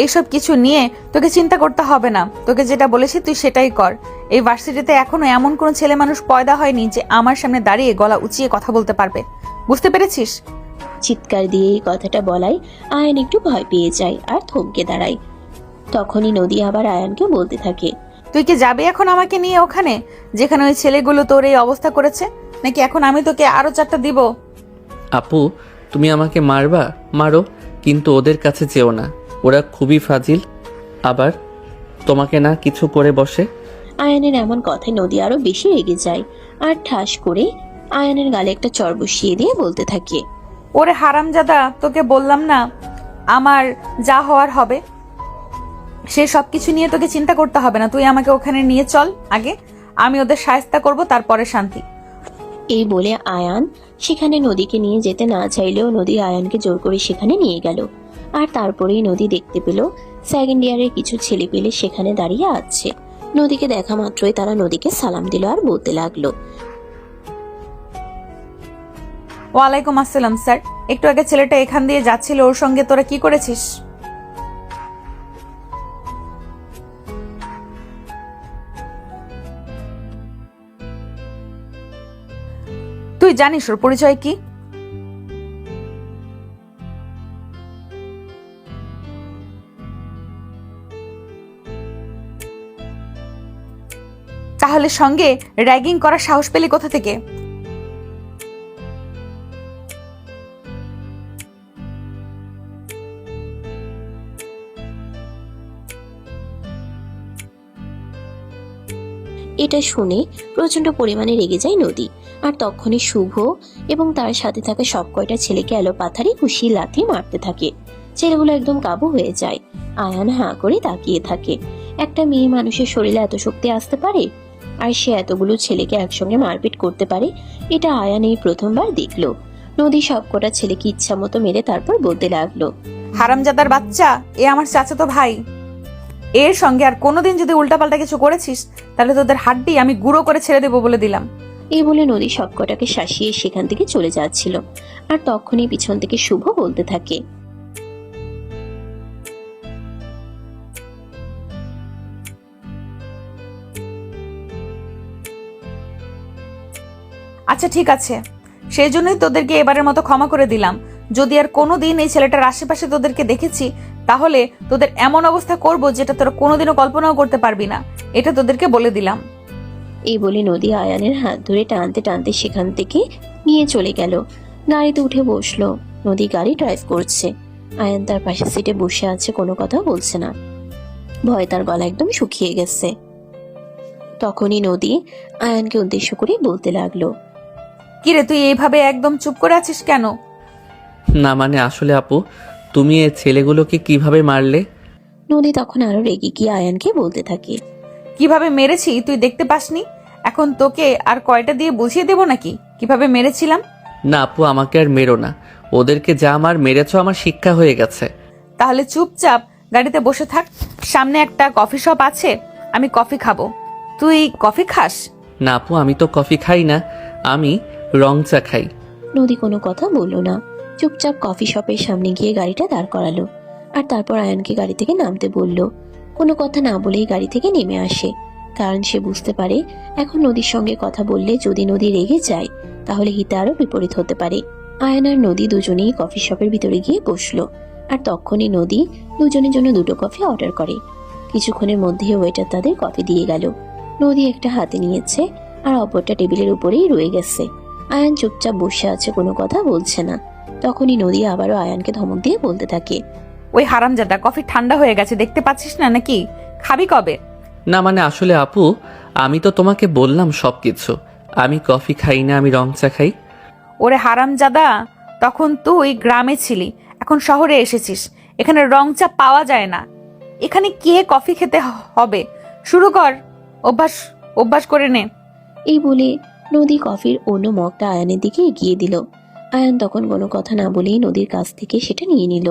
এইসব কিছু নিয়ে তোকে চিন্তা করতে হবে না। তোকে যেটা বলেছি তুই সেটাই কর। এই ভার্সিটিতে এখনো এমন কোনো ছেলে মানুষ পয়দা হয়নি যে আমার সামনে দাঁড়িয়ে গলা উঁচিয়ে কথা বলতে পারবে, বুঝতে পেরেছিস? চিৎকার দিয়ে এই কথাটা বলায় আয়ান একটু ভয় পেয়ে যায় আর থমকে দাঁড়ায়। তখনই নদী আবার আয়ানকে বলতে থাকে, তুই কি যাবে এখন আমাকে নিয়ে ওখানে যেখানে ওই ছেলেগুলো তোর এই অবস্থা করেছে, নাকি এখন আমি তোকে আরো 4টা দিব? আপু তুমি আমাকে মারবা মারো, কিন্তু ওদের কাছে যেও না, ওরা খুবই ফাজিল, আবার তোমাকে না কিছু করে বসে। আয়ানের এমন কথায় নদী আরো বেশি রেগে যায় আর ঠাস করে আয়ানের গালে একটা চর বসিয়ে দিয়ে বলতে থাকে, ওরে হারামজাদা, তোকে বললাম না আমার যা হওয়ার হবে, সে সব কিছু নিয়ে তোকে চিন্তা করতে হবে না। তুই আমাকে ওখানে নিয়ে চল আগে, আমি ওদের শায়েস্তা করব, তারপরে শান্তি। এই বলে আয়ান সেখানে নদীকে নিয়ে যেতে না চাইলেও নদী আয়ানকে জোর করে সেখানে নিয়ে গেল। আর তারপরেই নদী দেখতে পেল সেকেন্ড ইয়ারের কিছু ছেলে পেলে সেখানে দাঁড়িয়ে আছে। নদীকে দেখা মাত্রই তারা নদীকে সালাম দিল আর বলতে লাগলো, ওয়ালাইকুম আসসালাম স্যার, একটু আগে ছেলেটা এখান দিয়ে যাচ্ছিল, ওর সঙ্গে তোরা কি করেছিস? তুই জানিস ওর পরিচয় কি? তাহলে সঙ্গে র্যাগিং করার সাহস পেলি কোথা থেকে? এটা শুনে প্রচন্ড পরিমাণে রেগে যায় নদী। আর তখনই শুভ এবং তার সাথে থাকা সব কয়টা ছেলেকে এলোপাথারি ঘুষি লাথি মারতে থাকে। ছেলেগুলো একদম কাবু হয়ে যায়। আয়ান হাঁ করে তাকিয়ে থাকে। একটা মেয়ে মানুষের শরীরে এত শক্তি আসতে পারে, আর সে এতগুলো ছেলেকে একসঙ্গে মারপিট করতে পারে, এটা আয়ান এই প্রথমবার দেখলো। নদী সবকটা ছেলেকে ইচ্ছা মতো মেরে তারপর বলতে লাগলো, হারামজাদার বাচ্চা, এ আমার চাচাতো ভাই। এর সঙ্গে আর কোনোদিন যদি উল্টাপাল্টা কিছু করেছিস তাহলে তোদের হাড্ডি আমি গুঁড়ো করে ছেড়ে দেবো বলে দিলাম। এই বলে নদী সবকটাকে শাসিয়ে সেখান থেকে চলে যাচ্ছিল। আর তখনই পিছন থেকে শুভ বলতে থাকে, আচ্ছা ঠিক আছে, সেই জন্যই তোদেরকে এবারের মতো ক্ষমা করে দিলাম। যদি আর কোনোদিন এই ছেলেটার আশেপাশে তোদেরকে দেখেছি তাহলে তোদের এমন অবস্থা করব যেটা তোরা কোনোদিনও কল্পনাও করতে পারবি না, এটা তোদেরকে বলে দিলাম। এই বলে নদী আয়ানের হাত ধরে টানতে টানতে সেখান থেকে নিয়ে চলে গেল। গাড়িতে উঠে বসলো। নদী গাড়ি ড্রাইভ করছে। আয়ান তার পাশে সিটে বসে আছে, কোনো কথা বলছে না। ভয় তার গলা একদম শুকিয়ে গেছে। তখনই নদী আয়ানকে উদ্দেশ্য করে বলতে লাগলো, কিরে তুই এইভাবে একদম চুপ করে আছিস কেন? না মানে আসলে আপু তুমি এই ছেলেগুলোকে কিভাবে মারলে? নদী তখন আরো রেগে গিয়ে আয়ানকে বলতে থাকে, কিভাবে মেরেছি তুই দেখতে পাসনি? এখন তোকে আর কয়টা দিয়ে বুঝিয়ে দেবো নাকি কিভাবে মেরেছিলাম? না আপু আমাকে আর মেরো না, ওদেরকে যা আমার মেরেছো আমার শিক্ষা হয়ে গেছে। তাহলে চুপচাপ গাড়িতে বসে থাক। সামনে একটা কফি শপ আছে, আমি কফি খাবো। তুই কফি খাস? না আপু আমি তো কফি খাই না, আমি রং চা খাই। নদী কোনো কথা বলল না, চুপচাপ কফি শপের সামনে গিয়ে গাড়িটা দাঁড় করালো। আর তারপর আয়ানকে গাড়ি থেকে নামতে বলল। কোনো কথা না বলেই গাড়ি থেকে নেমে আসে, কারণ সে বুঝতে পারে এখন নদীর সঙ্গে কথা বললে যদি নদী রেগে যায় তাহলে হিতে আরো বিপরীত হতে পারে। আয়ান আর নদী দুজনেই কফি শপের ভিতরে গিয়ে বসলো। আর তখনই নদী দুজনের জন্য 2টো কফি অর্ডার করে। কিছুক্ষণের মধ্যে ওয়েটার তাদের কফি দিয়ে গেল। নদী একটা হাতে নিয়েছে আর অপরটা টেবিলের উপরেই রয়ে গেছে। আয়ান চুপচাপ বসে আছে, কোনো কথা বলছে না। তখনই নদী আবারও আয়ানকে ধমক দিয়ে বলতে থাকে, ওই হারামজাদা, কফি ঠান্ডা হয়ে গেছে, দেখতে পাচ্ছিস না নাকি? খাবি কবে? না মানে আসলে আপু আমি তো তোমাকে বললাম সব কিছু, আমি কফি খাই না, আমি রং চা খাই। ওরে হারামজাদা, তখন তুই গ্রামে ছিলি, এখন শহরে এসেছিস, এখানে রং চা পাওয়া যায় না। এখানে কে কফি খেতে হবে? শুরু কর, অভ্যাস অভ্যাস করে নে। এই বলে নদী কফির অন্য মগটা আয়ানের দিকে এগিয়ে দিল। আয়ান তখন কোনো কথা না বলেই নদীর কাছ থেকে সেটা নিয়ে নিল,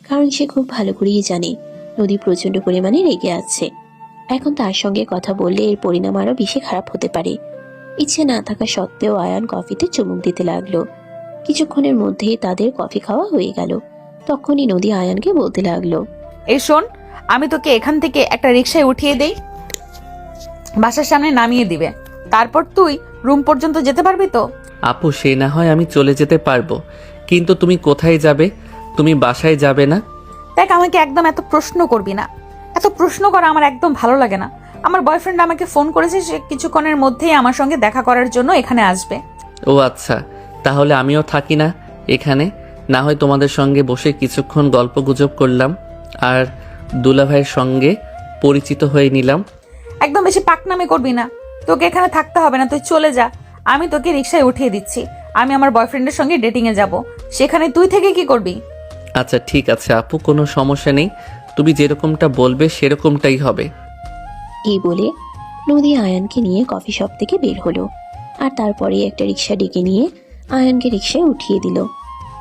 কারণ সে খুব ভালো করেই জানে নদী প্রচন্ড পরিমাণে রেগে আছে। এখন তার সঙ্গে কথা বললে এর পরিণাম আরো বেশি খারাপ হতে পারে। ইচ্ছে না থাকা সত্ত্বেও আয়ান কফিতে চুমুক দিতে লাগলো। কিছুক্ষণের মধ্যেই তাদের কফি খাওয়া হয়ে গেল। তখনই নদী আয়ানকে বলতে লাগলো, এই শোন, আমি তোকে এখান থেকে একটা রিক্সায় উঠিয়ে দেই, বাসার সামনে নামিয়ে দিবে, তারপর তুই রুম পর্যন্ত যেতে পারবি তো? আপু সে না হয় আমি চলে যেতে পারবো, কিন্তু তুমি কোথায় যাবে? তুমি বাসায় যাবে না? দেখ, আমাকে একদম এত প্রশ্ন করবি না। এত প্রশ্ন করা আমার একদম ভালো লাগে না। আমার বয়ফ্রেন্ড আমাকে ফোন করেছে, সে কিছুক্ষণের মধ্যেই আমার সঙ্গে দেখা করার জন্য এখানে আসবে। ও আচ্ছা, তাহলে আমিও থাকি না এখানে, না হয় তোমাদের সঙ্গে বসে কিছুক্ষণ গল্পগুজব করলাম আর দুলাভাইয়ের সঙ্গে পরিচিত হয়ে নিলাম। একদম বেশি পাকনামি করবি না, তোকে এখানে থাকতে হবে না, তুই চলে যা। আমি তোকে রিক্সায় উঠিয়ে দিচ্ছি, আমি আমার বয়ফ্রেন্ডের সঙ্গে ডেটিংয়ে যাব, সেখানে তুই থেকে কি করবি? আচ্ছা ঠিক আছে আপু, কোনো সমস্যা নেই, তুমি যেরকমটা বলবে সেরকমটাই হবে। এই বলে নদী আয়ানকে নিয়ে কফি শপ থেকে বের হলো, আর তারপরে একটা রিক্সা ডেকে নিয়ে আয়ানকে রিক্সায় উঠিয়ে দিল।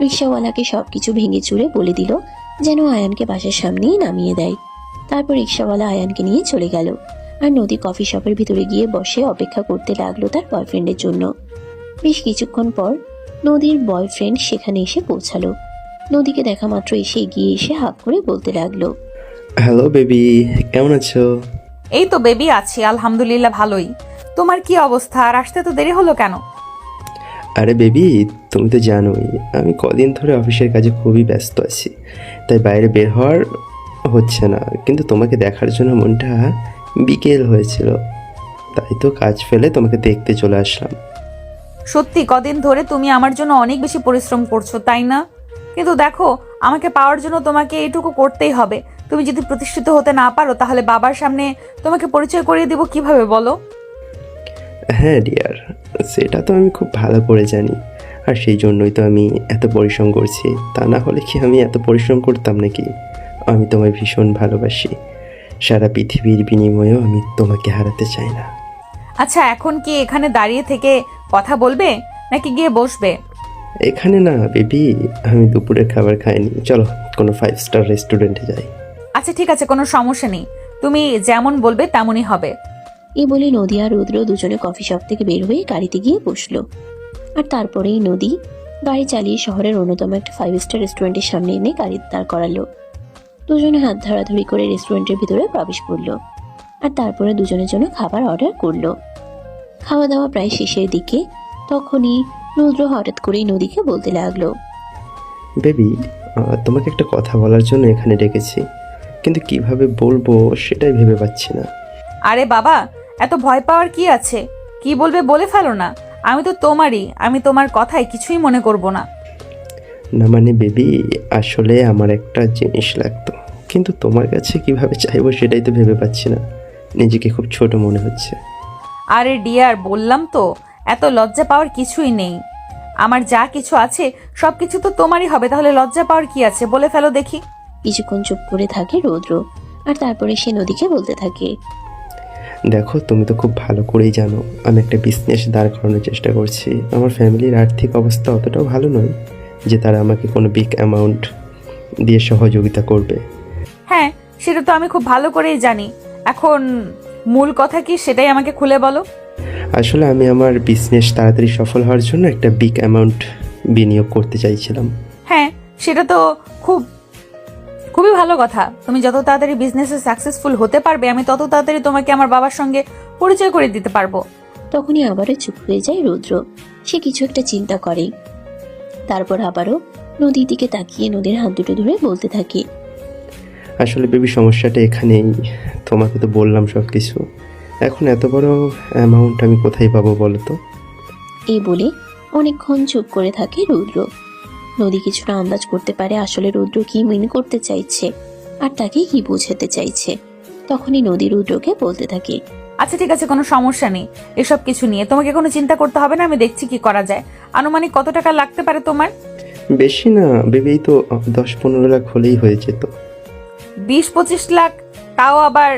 রিক্সাওয়ালাকে সবকিছু ভেঙে চুরে বলে দিল যেন আয়ানকে বাসার সামনেই নামিয়ে দেয়। তারপর রিক্সাওয়ালা আয়ানকে নিয়ে চলে গেল, আর নদী কফি শপের ভিতরে গিয়ে বসে অপেক্ষা করতে লাগলো তার বয়ফ্রেন্ডের জন্য। বেশ কিছুক্ষণ পর নদীর বয়ফ্রেন্ড সেখানে এসে পৌঁছালো। নদীকে দেখা মাত্র এসে এগিয়ে এসে হাত করে বলতে লাগলো, হ্যালো বেবি, কেমন আছো? এই তো বেবি, আছি আলহামদুলিল্লাহ ভালোই। তোমার কি অবস্থা? আর আসতে তো দেরি হলো কেন? আরে বেবি, তুমি তো জানোই আমি কদিন ধরে অফিসের কাজে খুবই ব্যস্ত আছি, তাই বাইরে বের হওয়ার হচ্ছে না। কিন্তু তোমাকে দেখার জন্য মনটা বিকেল হয়েছিল, তাই তো কাজ ফেলে তোমাকে দেখতে চলে আসলাম। সত্যি কদিন ধরে তুমি আমার জন্য অনেক বেশি পরিশ্রম করছো, তাই না? কিন্তু দেখো, আমাকে পাওয়ার জন্য তোমাকে এইটুকু করতেই হবে। তুমি যদি প্রতিষ্ঠিত হতে না পারো, তাহলে বাবার সামনে তোমাকে পরিচয় করিয়ে দিব কিভাবে বলো? হ্যাঁ ডিয়ার, সেটা তো আমি খুব ভালো করে জানি, আর সেই জন্যই তো আমি এত পরিশ্রম করছি। তা না হলে কি আমি এত পরিশ্রম করতাম নাকি? আমি তোমায় ভীষণ ভালোবাসি, সারা পৃথিবীর বিনিময়েও আমি তোমাকে হারাতে চাই না। আচ্ছা, এখন কি এখানে দাঁড়িয়ে থেকে কথা বলবে নাকি গিয়ে বসবে? এখানে না বেবি, আমি দুপুরের খাবার খাইনি, চলো কোনো 5 স্টার রেস্টুরেন্টে যাই। আচ্ছা ঠিক আছে, কোনো সমস্যা নেই, তুমি যেমন বলবে তেমনই হবে। এই বলে নদী আর রুদ্র দুজনে কফি শপ থেকে বের হয়ে গাড়িতে গিয়ে বসলো। আর তারপরেই নদী গাড়ি চালিয়ে শহরের অন্যতম একটা 5 স্টার রেস্টুরেন্টের সামনে এনে গাড়ি দাঁড় করালো। দুজনে হাত ধরাধরি করে রেস্টুরেন্টের ভিতরে প্রবেশ করলো, আর তারপরে দুজনের জন্য খাবার অর্ডার করলো। খাওয়া দাওয়া প্রায় শেষের দিকে তখনই রুদ্র হঠাৎ করেই নদীকে বলতে লাগলো, বেবি, তোমাকে একটা কথা বলার জন্য এখানে ডেকেছি, কিন্তু কিভাবে বলবো সেটাই ভেবে পাচ্ছি না। আরে বাবা, এত ভয় পাওয়ার কি আছে? কি বলবে বলে ফেলো না, আমি তো তোমারই, আমি তোমার কথায় কিছুই মনে করব না। না মানে বেবি, আসলে আমার একটা জিনিস লাগতো, কিন্তু তোমার কাছে কিভাবে চাইবো সেটাই তো ভেবে পাচ্ছি না, নিজেকে খুব ছোট মনে হচ্ছে। আরে ডিয়ার, বললাম তো এত লজ্জা পাওয়ার কিছুই নেই। আমার যা কিছু আছে সব কিছু তো তোমারই হবে, তাহলে লজ্জা পাওয়ার কি আছে? বলে ফেলো দেখি। কিছুক্ষণ চুপ করে থাকে রুদ্র, আর তারপরে সে নদীকে বলতে থাকে, দেখো, তুমি তো খুব ভালো করেই জানো আমি একটা বিজনেস দাঁড় করানোর চেষ্টা করছি। আমার ফ্যামিলির আর্থিক অবস্থা অতটাও ভালো নয় যে তারা আমাকে কোনো বিগ অ্যামাউন্ট দিয়ে সহযোগিতা করবে। হ্যাঁ, সেটা তো আমি খুব ভালো করেই জানি। এখন মূল কথা কি সেটাই আমাকে খুলে বলো। আসলে আমি আমার বিজনেস তাড়াতাড়ি সফল হওয়ার জন্য একটা বিগ অ্যামাউন্ট বিনিয়োগ করতে চাইছিলাম। হ্যাঁ, সেটা তো খুবই ভালো কথা। তুমি যত তাড়াতাড়ি বিজনেসে সাকসেসফুল হতে পারবে, আমি তত তাড়াতাড়ি তোমাকে আমার বাবার সঙ্গে পরিচয় করে দিতে পারবো। তখনই আবারও চুপ হয়ে যায় রুদ্র। সে কিছু একটা চিন্তা করে, তারপর আবারও নদীর দিকে তাকিয়ে নদীর হাত দুটো ধরে বলতে থাকে, আসলে বেবি, সমস্যাটা এখানেই। তোমাকে তো বললাম সব কিছু, এখন এত বড় অ্যামাউন্ট আমি কোথায় পাবো বলো তো? এই বলে অনেকক্ষণ চুপ করে থাকে রুদ্র। নদী কিছুটা আন্দাজ করতে পারে আসলে রুদ্র কি মিন করতে চাইছে আর তাকে কি বোঝাতে চাইছে। তখনই নদী রুদ্রকে বলতে থাকে, আচ্ছা ঠিক আছে, কোনো সমস্যা নেই, এসব কিছু নিয়ে তোমাকে কোনো চিন্তা করতে হবে না, আমি দেখছি কি করা যায়। আনুমানিক কত টাকা লাগতে পারে তোমার? বেশি না বেবি, এই তো 10-15 লাখ হলেই হয়ে যেত। 20-25 লাখ? তাও আবার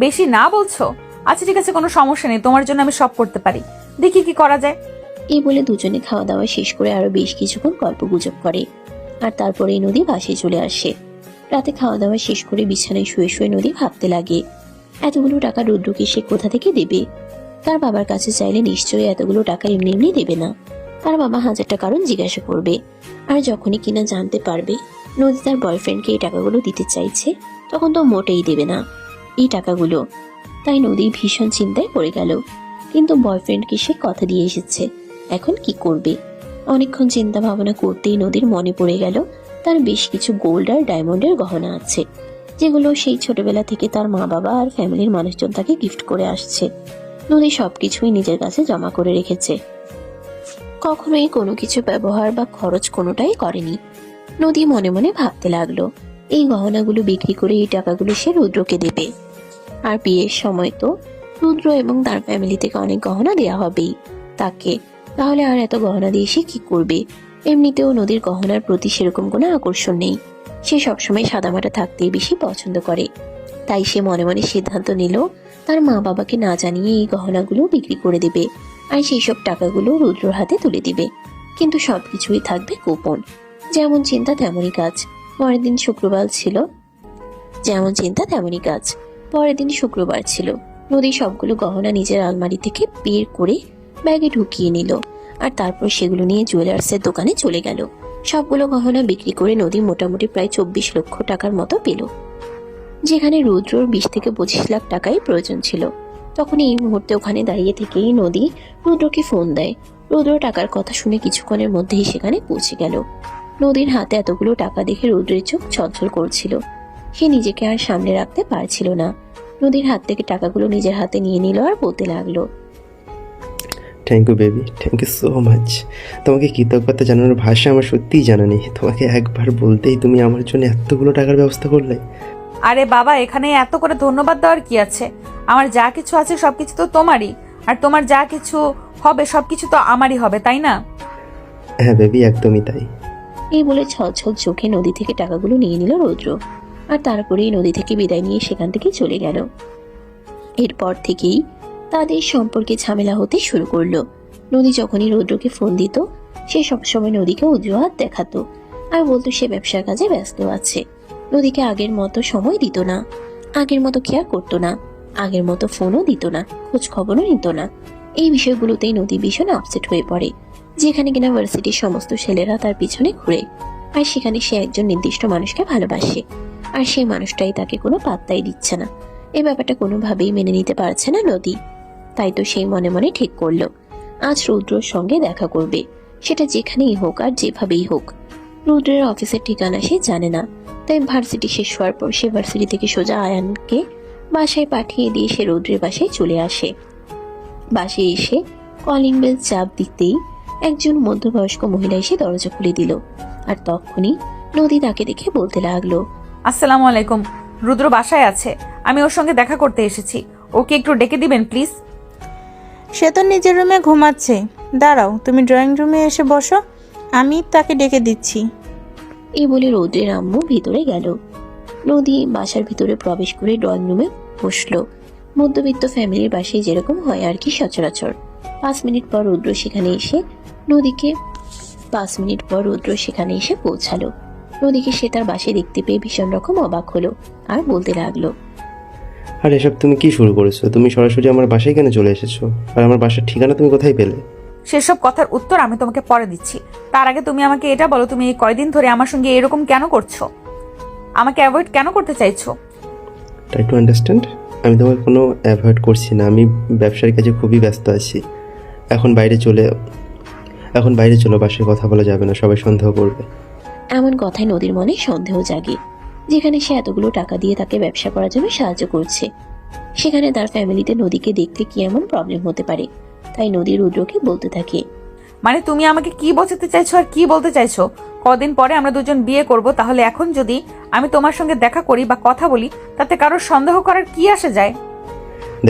বেশি না বলছো? আচ্ছা ঠিক আছে, কোনো সমস্যা নেই, তোমার জন্য আমি সব করতে পারি, দেখি কি করা যায়। এই বলে দুজনে খাওয়া দাওয়া শেষ করে আরো বেশ কিছুক্ষণ গল্প গুজব করে, আর তারপরে নদী বাসায় চলে আসে। রাতে খাওয়া দাওয়া শেষ করে বিছানায় শুয়ে শুয়ে নদী ভাবতে লাগে, এতগুলো টাকা রুদ্রকে সে কোথা থেকে দেবে। তার বাবার কাছে চাইলে নিশ্চয়ই এতগুলো টাকা এমনি এমনি দেবে না। তার বাবা 1000টা কারণ জিজ্ঞাসা করবে, আর যখনই কিনা জানতে পারবে নদী তার বয়ফ্রেন্ডকে এই টাকাগুলো দিতে চাইছে, তখন তো মোটেই দেবে না এই টাকাগুলো। তাই নদী ভীষণ চিন্তায় পড়ে গেল। কিন্তু বয়ফ্রেন্ডকে সে কথা দিয়ে এসেছে, এখন কি করবে? অনেকক্ষণ চিন্তা ভাবনা করতেই নদীর মনে পড়ে গেল তার বেশ কিছু গোল্ড আর ডায়মন্ডের গহনা আছে, যেগুলো সেই ছোটবেলা থেকে তার মা বাবা আর ফ্যামিলির মানুষজন তাকে গিফট করে আসছে। নদী সবকিছুই নিজের কাছে জমা করে রেখেছে, কখনোই কোনো কিছু ব্যবহার বা খরচ কোনোটাই করেনি। নদী মনে মনে ভাবতে লাগলো, এই গহনাগুলো বিক্রি করে এই টাকাগুলো সে রুদ্রকে দেবে। আর বিয়ের সময় তো রুদ্র এবং তার ফ্যামিলি থেকে অনেক গহনা দেওয়া হবেই তাকে, তাহলে আর এত গহনা দিয়ে সে কি করবে? এমনিতেও নদীর গহনার প্রতি সেরকম কোনো আকর্ষণ নেই, সে সবসময় সাদামাটা থাকতেই বেশি পছন্দ করে। তাই সে মনে মনে সিদ্ধান্ত নিল তার মা বাবাকে না জানিয়ে এই গহনাগুলো বিক্রি করে দেবে, আর সেই সব টাকাগুলো রুদ্রর হাতে তুলে দিবে। কিন্তু সবকিছুই থাকবে গোপন। যেমন চিন্তা তেমনই কাজ। পরের দিন শুক্রবার ছিল। পরের দিন শুক্রবার ছিল। নদী সবগুলো গহনা নিজের আলমারি থেকে বের করে ব্যাগে ঢুকিয়ে নিল, আর তারপর সেগুলো নিয়ে জুয়েলার্সের দোকানে চলে গেল। সবগুলো গহনা বিক্রি করে নদী মোটামুটি প্রায় 24 লক্ষ টাকার মতো পেল, যেখানে রুদ্রর 20 থেকে 25 লাখ টাকাই প্রয়োজন ছিল। তখন এই মুহূর্তে ওখানে দাঁড়িয়ে থেকেই নদী রুদ্রকে ফোন দেয়। রুদ্র টাকার কথা শুনে কিছুক্ষণের মধ্যেই সেখানে পৌঁছে গেল। নদীর হাতে এতগুলো টাকা দেখে রুদ্রের চোখ ছলছল করছিল। সে নিজেকে আর সামনে রাখতে পারছিল না। নদীর হাত থেকে টাকাগুলো নিজের হাতে নিয়ে নিল আর বলতে লাগলো, thank you baby, thank you so much. তোমাকে কৃতজ্ঞতা জানানোর ভাষা আমার সত্যিই জানা নেই। তোমাকে একবার বলতেই তুমি আমার জন্য এতগুলো টাকার ব্যবস্থা করলে। আরে বাবা, এখানে এত করে ধন্যবাদ দেওয়ার কি আছে? আমার যা কিছু আছে সবকিছু তো তোমারই, আর তোমার যা কিছু হবে সবকিছু তো আমারই হবে, তাই না? হ্যাঁ বেবি, একদমই তাই। এই বলে ছলছল চোখে নদী থেকে টাকাগুলো নিয়ে নিল রুদ্র, আর তারপরেই নদী থেকে বিদায় নিয়ে সেখান থেকে চলে গেল। এরপর থেকেই তাদের সম্পর্কে ঝামেলা হতে শুরু করলো। নদী যখনই রুদ্রকে ফোন দিত, সে সবসময় নদীকে অজুহাত দেখাতো আর বলতো সে ব্যবসার কাজে ব্যস্ত আছে। নদীকে আগের মতো সময় দিত না, আগের মতো কেয়ার করতো না, আগের মতো ফোনও দিত না, খোঁজ খবরও নিত না। এই বিষয়গুলোতেই নদী ভীষণ আপসেট হয়ে পড়ে। যেখানে কিনা ভার্সিটির সমস্ত ছেলেরা তার পিছনে ঘুরে, আর সেখানে সে একজন নির্দিষ্ট মানুষকে ভালোবাসে, আর সেই মানুষটাই তাকে কোনো পাত্তাই দিচ্ছে না। এই ব্যাপারটা কোনোভাবেই মেনে নিতে পারছে না নদী। তাই তো সেই মনে মনে ঠিক করলো আজ রুদ্রর সঙ্গে দেখা করবে, সেটা যেখানেই হোক আর যেভাবেই হোক। রুদ্রের অফিসের ঠিকানা সে জানে না, তাই ভার্সিটি শেষ হওয়ার পর সে ভার্সিটি থেকে সোজা আয়ানকে বাসায় পাঠিয়ে দিয়ে সে রুদ্রের বাসায় চলে আসে। বাসায় এসে কলিং বেল চাপ দিতেই একজন মধ্যবয়স্ক মহিলা এসে দরজা খুলে দিল, আর তখনই নদী তাকে দেখে বলতে লাগলো, আসসালামু আলাইকুম। রুদ্র বাসায় আছে, আমি ওর সঙ্গে দেখা করতে এসেছি। ওকে একটু ডেকে দিবেন প্লিজ। সে তো নিজের রুমে ঘুমাচ্ছে। দাঁড়াও, তুমি ড্রয়িং রুমে এসে বসো, আমি তাকে ডেকে দিচ্ছি। এই বলে রৌদ্রের আম্মু ভিতরে গেল। নদী বাসার ভিতরে প্রবেশ করে ড্রয়িং রুমে বসলো। মধ্যবিত্ত ফ্যামিলির বাসায় যেরকম হয় আর কি সচরাচর। 5 মিনিট পর রুদ্র সেখানে এসে পৌঁছালো। নদীকে সে তার বাসায় দেখতে পেয়ে ভীষণ রকম অবাক হলো আর বলতে লাগলো, আর এসব তুমি কি শুরু করেছো? তুমি সরাসরি আমার বাসায় কেন চলে এসেছো? আর আমার বাসার ঠিকানা তুমি কোথায় পেলে? সেসব কথার উত্তর আমি তোমাকে পরে দিচ্ছি। তার আগে তুমি আমাকে এটা বলো, তুমি এই কয়দিন ধরে আমার সঙ্গে এরকম কেন করছো? আমাকে অ্যাভয়েড কেন করতে চাইছো? Try to understand. আমি তোমাকে কোনো অ্যাভয়েড করছি না, আমি ব্যবসার কাজে খুবই ব্যস্ত আছি। এখন বাইরে চলো, বাসায় কথা বলা যাবে না, সবাই সন্দেহ করবে। এমন কথায় নদীর মনে সন্দেহ জাগে। যেখানে সে এতগুলো টাকা দিয়ে তাকে ব্যবসা করার জন্য সাহায্য করছে, সেখানে তার ফ্যামিলিতে নদীকে দেখতে কি এমন প্রবলেম হতে পারে। তাই নদী রুদ্রকে বলতে থাকে, মানে তুমি আমাকে কি বোঝাতে চাইছো আর কি বলতে চাইছো? কদিন পরে আমরা দুজন বিয়ে করব, তাহলে এখন যদি আমি তোমার সঙ্গে দেখা করি বা কথা বলি, তাতে কারোর সন্দেহ করার কি আসে যায়?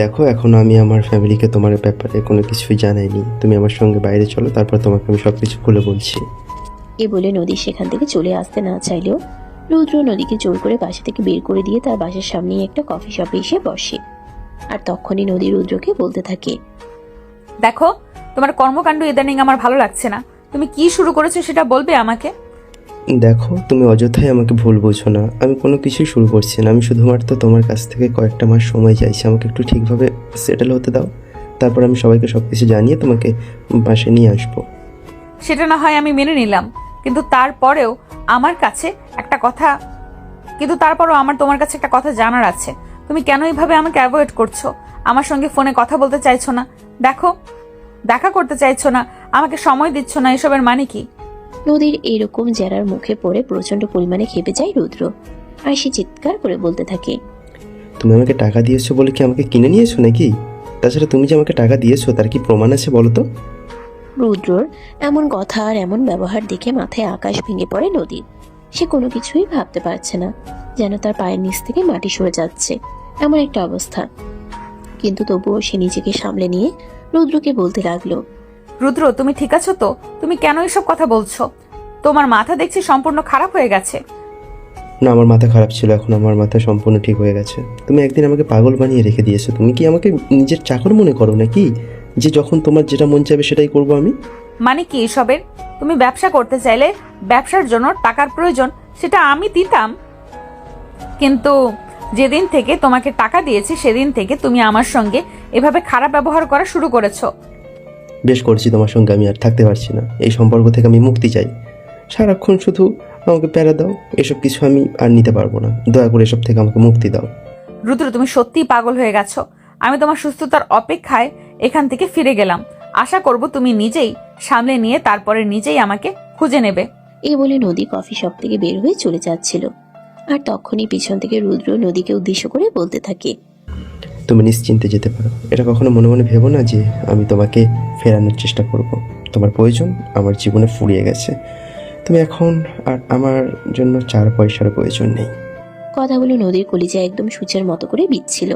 দেখো, এখন আমি আমার ফ্যামিলিকে তোমার ব্যাপারে কোনো কিছুই জানাইনি। তুমি আমার সঙ্গে বাইরে চলো, তারপর তোমাকে আমি সব কিছু খুলে বলছি। এ বলে নদী সেখান থেকে চলে আসতে না চাইলেও রুদ্র নদীকে জোর করে বাসা থেকে বের করে দিয়ে তার বাসার সামনেই একটা কফি শপে এসে বসে। আর তখনই নদী রুদ্রকে বলতে থাকে, দেখো, তোমার কর্মকাণ্ড ইদানিং আমার ভালো লাগছে না। তুমি কি শুরু করেছো সেটা বলবে আমাকে? দেখো, তুমি অযথাই আমাকে ভুল বোঝো না। আমি কোনো কিছুই শুরু করছি না। আমি শুধুমাত্র তোমার কাছ থেকে কয়েকটা মাস সময় চাইছি। আমাকে একটু ঠিকভাবে সেটেল হতে দাও, তারপর আমি সবাইকে সব কিছু জানিয়ে তোমাকে বাসায় নিয়ে আসবো। সেটা না হয় আমি মেনে নিলাম, কিন্তু তারপরেও আমার তোমার কাছে একটা কথা জানার আছে। তুমি কেন এইভাবে আমাকে অ্যাভয়েড করছো? আমার সঙ্গে ফোনে কথা বলতে চাইছো না, দেখা করতে চাইছো না, আমাকে সময় দিচ্ছ না, এসবের মানে কি? নদীর এরকম জেরার মুখে পড়ে প্রচন্ড পরিমাণে খেপে যায় রুদ্র, আর সে চিৎকার করে বলতে থাকে, তুমি আমাকে টাকা দিয়েছো বলে কি আমাকে কিনে নিয়েছো নাকি? তাছাড়া তুমি যে আমাকে টাকা দিয়েছো তার কি প্রমাণ আছে বলো তো? রুদ্রর এমন কথা আর এমন ব্যবহার দেখে মাথায় আকাশ ভেঙে পড়ে নদীর। সে কোনো কিছুই ভাবতে পারছে না, যেন তার পায়ের নিচ থেকে মাটি সরে যাচ্ছে এমন একটা অবস্থা। কিন্তু তবুও সে নিজেকে সামলে নিয়ে রুদ্রকে বলতে লাগলো, রুদ্র, তুমি ঠিক আছো তো? তুমি কেন এসব কথা বলছো? তোমার মাথা দেখছি সম্পূর্ণ খারাপ হয়ে গেছে। না, আমার মাথা খারাপ ছিল, এখন আমার মাথা সম্পূর্ণ ঠিক হয়ে গেছে। তুমি একদিন আমাকে পাগল বানিয়ে রেখে দিয়েছো। তুমি কি আমাকে নিজের চাকর মনে করো নাকি, যে যখন তোমার যেটা মন চাইবে সেটাই করবো আমি? মানে কি এসবের? তুমি ব্যবসা করতে চাইলে ব্যবসার জন্য টাকার প্রয়োজন, সেটা আমি দিতাম, কিন্তু যেদিন থেকে তোমাকে টাকা দিয়েছি সেদিন থেকে তুমি আমার সঙ্গে এভাবে খারাপ ব্যবহার করা শুরু করেছো। বেশ করছি, তোমার সঙ্গে আমি আর থাকতে পারছি না। এই সম্পর্ক থেকে আমি মুক্তি চাই। সারাক্ষণ শুধু আমাকে প্যারা দাও, এসব কিছু আমি আর নিতে পারবো না। দয়া করে এসব থেকে আমাকে মুক্তি দাও। রুদ্র, তুমি সত্যিই পাগল হয়ে গেছো। আমি তোমার সুস্থতার অপেক্ষায় এখান থেকে ফিরে গেলাম। আশা করব তুমি নিজেই সামলে নিয়ে তারপরে নিজেই আমাকে খুঁজে নেবে। এই বলে নদী কফি শপ থেকে বের হয়ে চলে যাচ্ছিল, আর তখনই পিছন থেকে রুদ্র নদীকে উদ্দেশ্য করে বলতে থাকে, তুমি নিশ্চিন্তে যেতে পারো। এটা কখনো মনে মনে ভেবো না যে আমি তোমাকে ফেরানোর চেষ্টা করব। তোমার প্রয়োজন আমার জীবনে ফুরিয়ে গেছে। তুমি এখন আর আমার জন্য 4 পয়সার প্রয়োজন নেই। কথাগুলো নদীর কলিজায় একদম সূচের মতো করে বিচ্ছিল।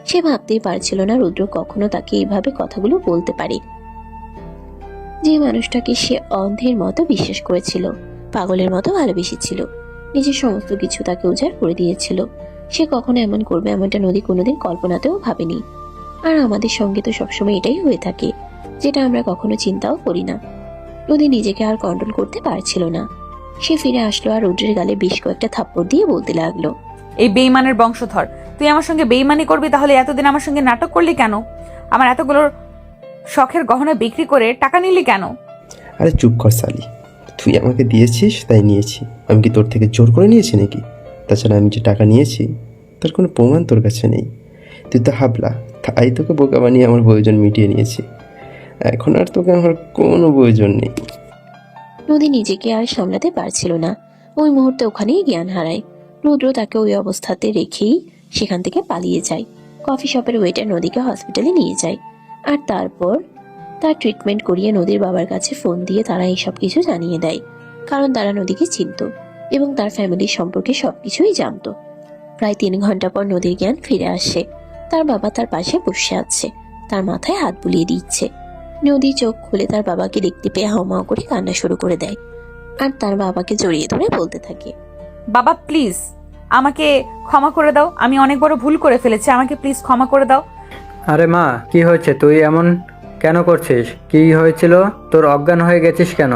সে ভাবতেই পারছিল না রুদ্র কখনো তাকে এইভাবে কথাগুলো বলতে পারে। যে মানুষটাকে সে অন্ধের মতো বিশ্বাস করেছিল, পাগলের মতো ভালোবেসেছিল, নিজের সমস্ত কিছু তাকে উজাড় করে দিয়েছিল, সে কখনো এমন করবে এমনটা নদী কোনোদিন কল্পনাতেও ভাবেনি। আর আমাদের সঙ্গে তো সবসময় এটাই হয়ে থাকে, যেটা আমরা কখনো চিন্তাও করি না। নদী নিজেকে আর কন্ট্রোল করতে পারছিল না। সে ফিরে আসলো আর রুদ্রের গালে বেশ কয়েকটা থাপ্পড় দিয়ে বলতে লাগলো, এই বেইমানের বংশধর, তুই আমার সঙ্গে বেইমানি করবি, তাহলে এতদিন আমার সঙ্গে নাটক করলি কেন? আমার এতগুলো শখের গহনা বিক্রি করে টাকা নিলি কেন? আরে চুপ কর সালি, তুই আমাকে দিয়েছিস তাই নিয়েছি। আমি কি তোর থেকে জোর করে নিয়েছি নাকি? তাছাড়া আমি যে টাকা নিয়েছি তার কোনো প্রমাণ তোর কাছে নেই। তুই তো হাবলা, তাই তোকে বোকা বানিয়ে আমার প্রয়োজন মিটিয়ে নিয়েছি। এখন আর তোকে আমার কোনো প্রয়োজন নেই। নদী নিজেকে আর সামলাতে পারছিল না। ওই মুহূর্তে ওখানেই জ্ঞান হারায়। রুদ্র তাকে ওই অবস্থাতে রেখেই সেখান থেকে পালিয়ে যায়। কফি শপের ওয়েটার নদীকে হসপিটালে নিয়ে যায়, আর তারপর তার ট্রিটমেন্ট করিয়ে নদীর বাবার কাছে ফোন দিয়ে তারা এইসব কিছু জানিয়ে দেয়, কারণ তারা নদীকে চিনত এবং তার ফ্যামিলির সম্পর্কে সবকিছুই জানতো। প্রায় 3 ঘন্টা পর নদীর জ্ঞান ফিরে আসে। তার বাবা তার পাশে বসে আছে, তার মাথায় হাত বুলিয়ে দিচ্ছে। নদী চোখ খুলে তার বাবাকে দেখতে পেয়ে হাউমাউ করে কান্না শুরু করে দেয়, আর তার বাবাকে জড়িয়ে ধরে বলতে থাকে, বাবা প্লিজ আমাকে ক্ষমা করে দাও, আমি অনেক বড় ভুল করে ফেলেছি, আমাকে প্লিজ ক্ষমা করে দাও। আরে মা, কি হয়েছে? তুই এমন কেন করছিস? কি হয়েছিল তোর? অজ্ঞান হয়ে গেছিস কেন?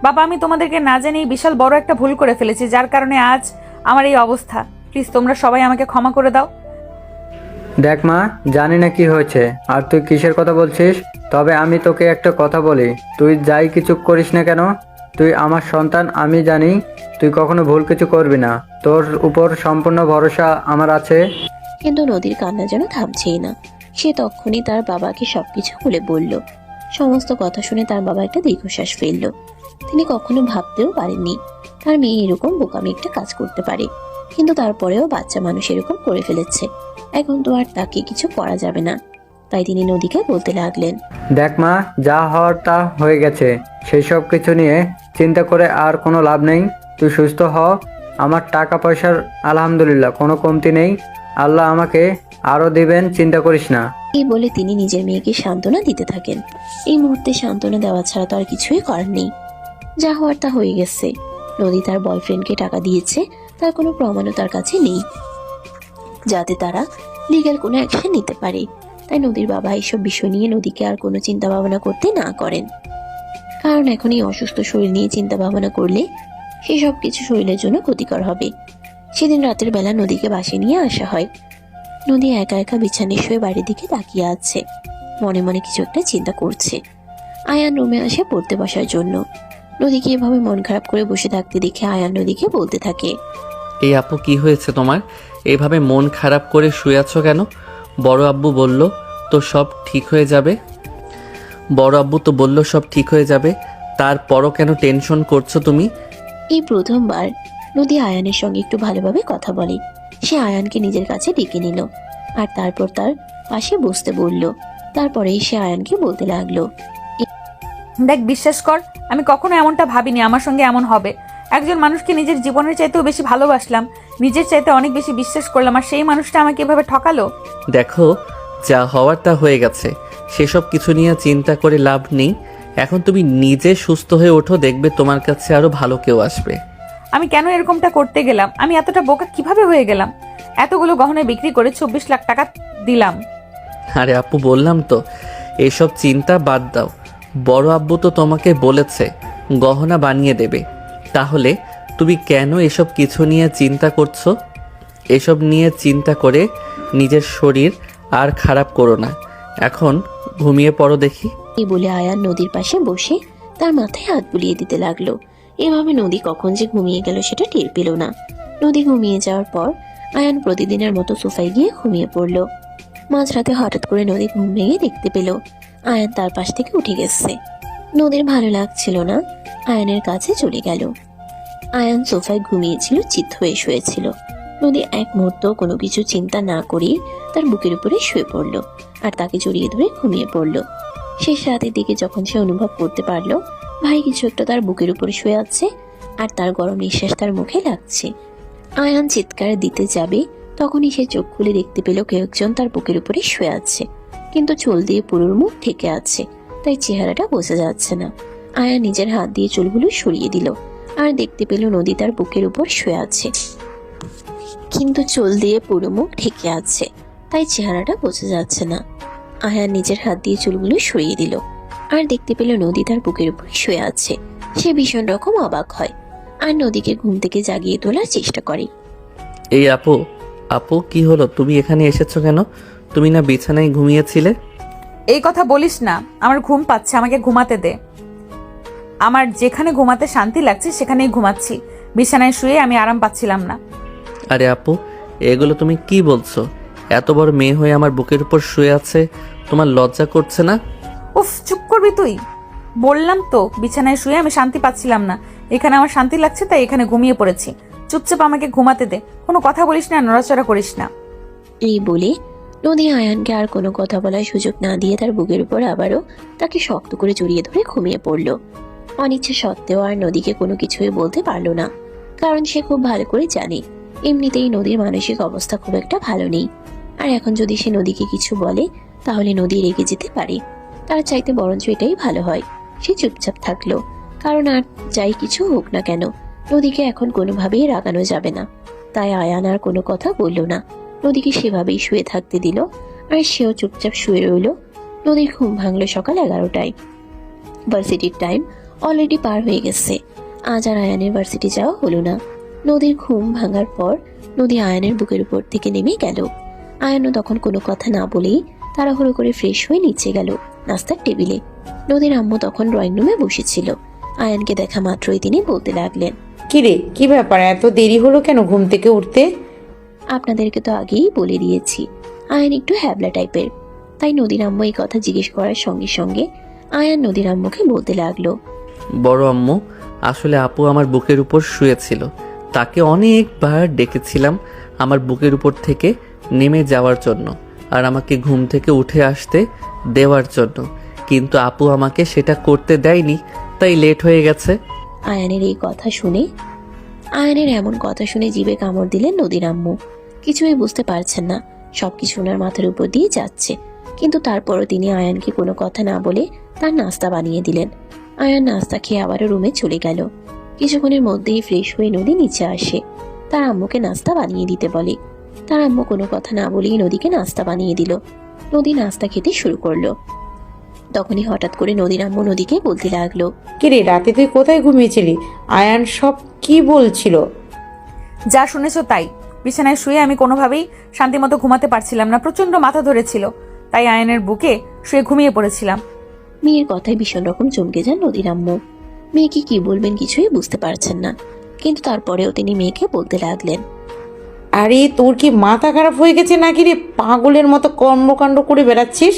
বাবা, আমি তোমাদেরকে না জানিয়ে বিশাল বড় একটা ভুল করে ফেলেছি, যার কারণে আজ আমার এই অবস্থা। প্লিজ তোমরা সবাই আমাকে ক্ষমা করে দাও। দেখ মা, জানি না কি হয়েছে আর তুই কিসের কথা বলছিস, তবে আমি তোকে একটা কথা বলি, তুই যাই কিছু করিস না কেন, তুই আমার সন্তান। আমি জানি তুই কখনো ভুল কিছু করবি না, তোর উপর সম্পূর্ণ ভরসা আমার আছে। কিন্তু নদীর কান্না যেন থামছেই না। সে তখনই তার বাবাকে সবকিছু খুলে বলল। সমস্ত কথা শুনে তার বাবা একটা দীর্ঘশ্বাস ফেলল। তিনি কখনো ভাবতেও পারেননি তার মেয়ে এরকম বোকামি একটা কাজ করতে পারে, কিন্তু তারপরেও বাচ্চা মানুষ এরকম করে ফেলেছে। এখন তো আর তাকে কিছু করা যাবে না, তাই তিনি নদীকে বলতে লাগলেন, দেখ মা, যা হওয়ার তা হয়ে গেছে, সেই সব কিছু নিয়ে চিন্তা করে আর কোনো লাভ নেই। তুই সুস্থ হ। আমার টাকা পয়সার আলহামদুলিল্লাহ কোনো কমতি নেই, আল্লাহ আমাকে আরও দিবেন, চিন্তা করিস না। এই বলে তিনি নিজের মেয়েকে সান্ত্বনা দিতে থাকেন। এই মুহূর্তে সান্ত্বনা দেওয়া ছাড়া তো আর কিছুই করার নেই। যা হওয়ার তা হয়ে গেছে। নদী তার বয়ফ্রেন্ডকে টাকা দিয়েছে, তার কোনো প্রমাণও তার কাছে নেই যাতে তারা লিগ্যাল কোনো অ্যাকশন নিতে পারে। তাই নদীর বাবা এইসব বিষয় নিয়ে নদীকে আর কোনো চিন্তা ভাবনা করতে না করেন, কারণ এখন এই অসুস্থ শরীর নিয়ে চিন্তা ভাবনা করলে সেসব কিছু শরীরের জন্য ক্ষতিকর হবে। সেদিন রাতের বেলা নদীকে বাসে নিয়ে আসা হয়। নদী একা একা বিছানায় শুয়ে বাড়ির দিকে তাকিয়ে আছে, মনে মনে কিছু একটা চিন্তা করছে। আয়ান রুমে আসে পড়তে বসার জন্য। নদীকে এভাবে মন খারাপ করে বসে থাকতে দেখে আয়ান নদীকে বলতে থাকে। এই আপু কি হয়েছে তোমার? এভাবে মন খারাপ করে শুয়ে আছো কেন? বড় আব্বু বলল তো সব ঠিক হয়ে যাবে। বড় আব্বু তো বলল সব ঠিক হয়ে যাবে, তারপরও কেন টেনশন করছো তুমি? এই প্রথমবার নদী আয়ানের সঙ্গে একটু ভালোভাবে কথা বলে। সে আয়ানকে নিজের কাছে ডেকে নিল আর তারপর তার পাশে বসতে বলল। তারপরেই সে আয়ানকে বলতে লাগলো। দেখ, বিশ্বাস কর, আমি কখনো এমনটা ভাবিনি আমার সঙ্গে এমন হবে। একজন মানুষকে নিজের জীবনের চাইতেও বেশি ভালোবাসলাম, নিজের চাইতে অনেক বেশি বিশ্বাস করলাম, আর সেই মানুষটা আমাকে এভাবে ঠকালো। দেখো, যা হওয়ার তা হয়ে গেছে, সেসব কিছু নিয়ে চিন্তা করে লাভ নেই। এখন তুমি নিজে সুস্থ হয়ে ওঠো, দেখবে তোমার কাছে আরো ভালো কেউ আসবে। আমি কেন এরকমটা করতে গেলাম? আমি এতটা বোকা কিভাবে হয়ে গেলাম? এতগুলো গহনা বিক্রি করে 24 লাখ টাকা দিলাম। আরে আপু, বললাম তো এসব চিন্তা বাদ দাও। বড় আব্বু তো তোমাকে বলেছে গহনা বানিয়ে দেবে, তাহলে তুমি কেন এসব কিছু নিয়ে চিন্তা করছো? এসব নিয়ে চিন্তা করে নিজের শরীর আর খারাপ করো না। এখন ঘুমিয়ে পড়ো দেখি। এই বলে আয়ান নদীর পাশে বসে তার মাথায় হাত বুলিয়ে দিতে লাগলো। এভাবে নদী কখন যে ঘুমিয়ে গেল সেটা টের পেল না। নদী ঘুমিয়ে যাওয়ার পর আয়ান প্রতিদিনের মতো সোফায় গিয়ে ঘুমিয়ে পড়ল। মাঝরাতে হঠাৎ করে নদী ঘুম ভেঙে দেখতে পেল আয়ান তার পাশ থেকে উঠে গেছে। নদীর ভালো লাগছিল না, আয়ানের কাছে চলে গেল। আয়ান সোফায় ঘুমিয়েছিল, চিত হয়ে শুয়েছিল। নদী এক মুহূর্ত কোনো কিছু চিন্তা না করে তার বুকের উপরে শুয়ে পড়ল আর তাকে জড়িয়ে ধরে ঘুমিয়ে পড়ল। শেষ রাতের দিকে যখন সে অনুভব করতে পারলো ভারী কিছু একটা তার বুকের উপরে শুয়ে আছে আর তার গরম নিঃশ্বাস তার মুখে লাগছে, আয়ান চিৎকার দিতে যাবে, তখনই সে চোখ খুলে দেখতে পেল কেউ একজন তার বুকের উপরে শুয়ে আছে, কিন্তু চুল দিয়ে পুরোর মুখ ঢেকে আছে, তাই চেহারাটা বোঝা যাচ্ছে না। আয়ান নিজের হাত দিয়ে চুলগুলো সরিয়ে দিল আর দেখতে পেল নদী তার বুকের উপর শুয়ে আছে, কিন্তু চুল দিয়ে পুরো মুখ ঢেকে আছে, তাই চেহারাটা বোঝা যাচ্ছে না। আয়ান নিজের হাত দিয়ে চুলগুলো সরিয়ে দিল আর দেখতে পেল নদী তার বুকের উপর শুয়ে আছে। সে ভীষণ রকম অবাক হয় আর নদীকে ঘুম থেকে জাগিয়ে তোলার চেষ্টা করে। এই আপু, আপু কি হলো? তুমি এখানে এসেছো কেন? তুমি না বিছানায় ঘুমিয়েছিলে? এই কথা বলিস না, আমার ঘুম পাচ্ছে, আমাকে ঘুমাতে দে। আমার যেখানে ঘুমাতে শান্তি লাগছে সেখানেই ঘুমাচ্ছি, বিছানায় শুয়ে আমি আরাম পাচ্ছিলাম না। আরে আপু, এগুলো তুমি কি বলছো? এত বড় মেয়ে হয়ে আমার বুকের উপর শুয়ে আছে, তোমার লজ্জা করছে না? উফ, চুপ করবি তুই? বললাম তো বিছানায় শুয়ে আমি শান্তি পাচ্ছিলাম না, এখানে আমার শান্তি লাগছে তাই এখানে ঘুমিয়ে পড়েছি। চুপচাপ আমাকে ঘুমাতে দে, কোনো কথা বলিস না, নড়াচড়া করিস না। এই বলে নদী আয়ানকে আর কোনো কথা বলার সুযোগ না দিয়ে তার বুকের উপর আবারও তাকে শক্ত করে জড়িয়ে ধরে ঘুমিয়ে পড়ল। অনিচ্ছা সত্ত্বেও আর নদীকে কোনো কিছুই বলতে পারল না, কারণ সে খুব ভালো করে জানে এমনিতেই নদীর মানসিক অবস্থা খুব একটা ভালো নেই, আর এখন যদি সে নদীকে কিছু বলে তাহলে নদী রেগে যেতে পারে। তার চাইতে বরঞ্চ এটাই ভালো হয় সে চুপচাপ থাকলো, কারণ আর যাই কিছু হোক না কেন নদীকে এখন কোনোভাবেই রাগানো যাবে না। তাই আয়ান আর কোনো কথা বলল না, নদীকে সেভাবেই শুয়ে থাকতে দিল আর সেও চুপচাপ শুয়ে রইল। নদীর ঘুম ভাঙলো সকাল 11টায়। ভার্সিটির টাইম অলরেডি পার হয়ে গেছে, আজ আর আয়ানের ভার্সিটি যাওয়া হলো না। নদীর ঘুম ভাঙার পর নদী আয়ানের বুকের উপর থেকে নেমে গেল। আয়ানও তখন কোনো কথা না বলেই তাড়াহুড়ো করে ফ্রেশ হয়ে নিচে গেল নাস্তার টেবিলে। নদীর আম্মু তখন ড্রয়িং রুমে বসেছিল। আয়ানকে দেখা মাত্রই তিনি বলতে লাগলেন, কিরে, কি ব্যাপার, এত দেরি হলো কেন ঘুম থেকে উঠতে? আপনাদেরকে তো আগেই বলে দিয়েছি আয়ান একটু হ্যাবলা টাইপের, তাই নদীর আম্মু এই কথা জিজ্ঞেস করার সঙ্গে সঙ্গে আয়ান নদীর আম্মুকে বলতে লাগলো, বড় আম্মু, আসলে আপু আমার বুকের উপর শুয়েছিল, তাকে অনেকবার ডেকেছিলাম আমার বুকের উপর থেকে নেমে যাওয়ার জন্য আর আমাকে ঘুম থেকে উঠে আসতে দেওয়ার জন্য, কিন্তু আপু আমাকে সেটা করতে দেয়নি, তাই লেট হয়ে গেছে। আয়ানের এমন কথা শুনে জিভে কামড় দিলেন নদীর আম্মু। কিছুই বুঝতে পারছেন না, সবকিছু ওনার মাথার উপর দিয়ে যাচ্ছে, কিন্তু তারপরও তিনি আয়ানকে কোনো কথা না বলে তার নাস্তা বানিয়ে দিলেন। আয়ান নাস্তা খেয়ে আবারও রুমে চলে গেল। কিছুক্ষণের মধ্যেই ফ্রেশ হয়ে নদী নিচে আসে, তার আম্মুকে নাস্তা বানিয়ে দিতে বলে। তার আম্মু কোনো কথা না বলেই নদীকে নাস্তা বানিয়ে দিল। নদী নাস্তা খেতে শুরু করলো। তখনই হঠাৎ করে নদীর আম্মু নদীকে বলতে লাগলো, কিরে, রাতে তুই কোথায় ঘুমিয়েছিলি? আয়ান সব কি বলছিল? যা শুনেছো তাই। বিছানায় শুয়ে আমি কোনোভাবেই শান্তিমতো ঘুমাতে পারছিলাম না, প্রচন্ড মাথা ধরেছিল, তাই আয়ানের বুকে শুয়ে ঘুমিয়ে পড়েছিলাম। মেয়ের কথায় ভীষণ রকম চমকে যান নদীর আম্মু। মেয়েকে কি বলবেন কিছুই বুঝতে পারছেন না, কিন্তু তারপরেও তিনি মেয়েকে বলতে লাগলেন, আরে তোর কি মাথা খারাপ হয়ে গেছে নাকি রে? পাগলের মতো কর্মকাণ্ড করে বেড়াচ্ছিস।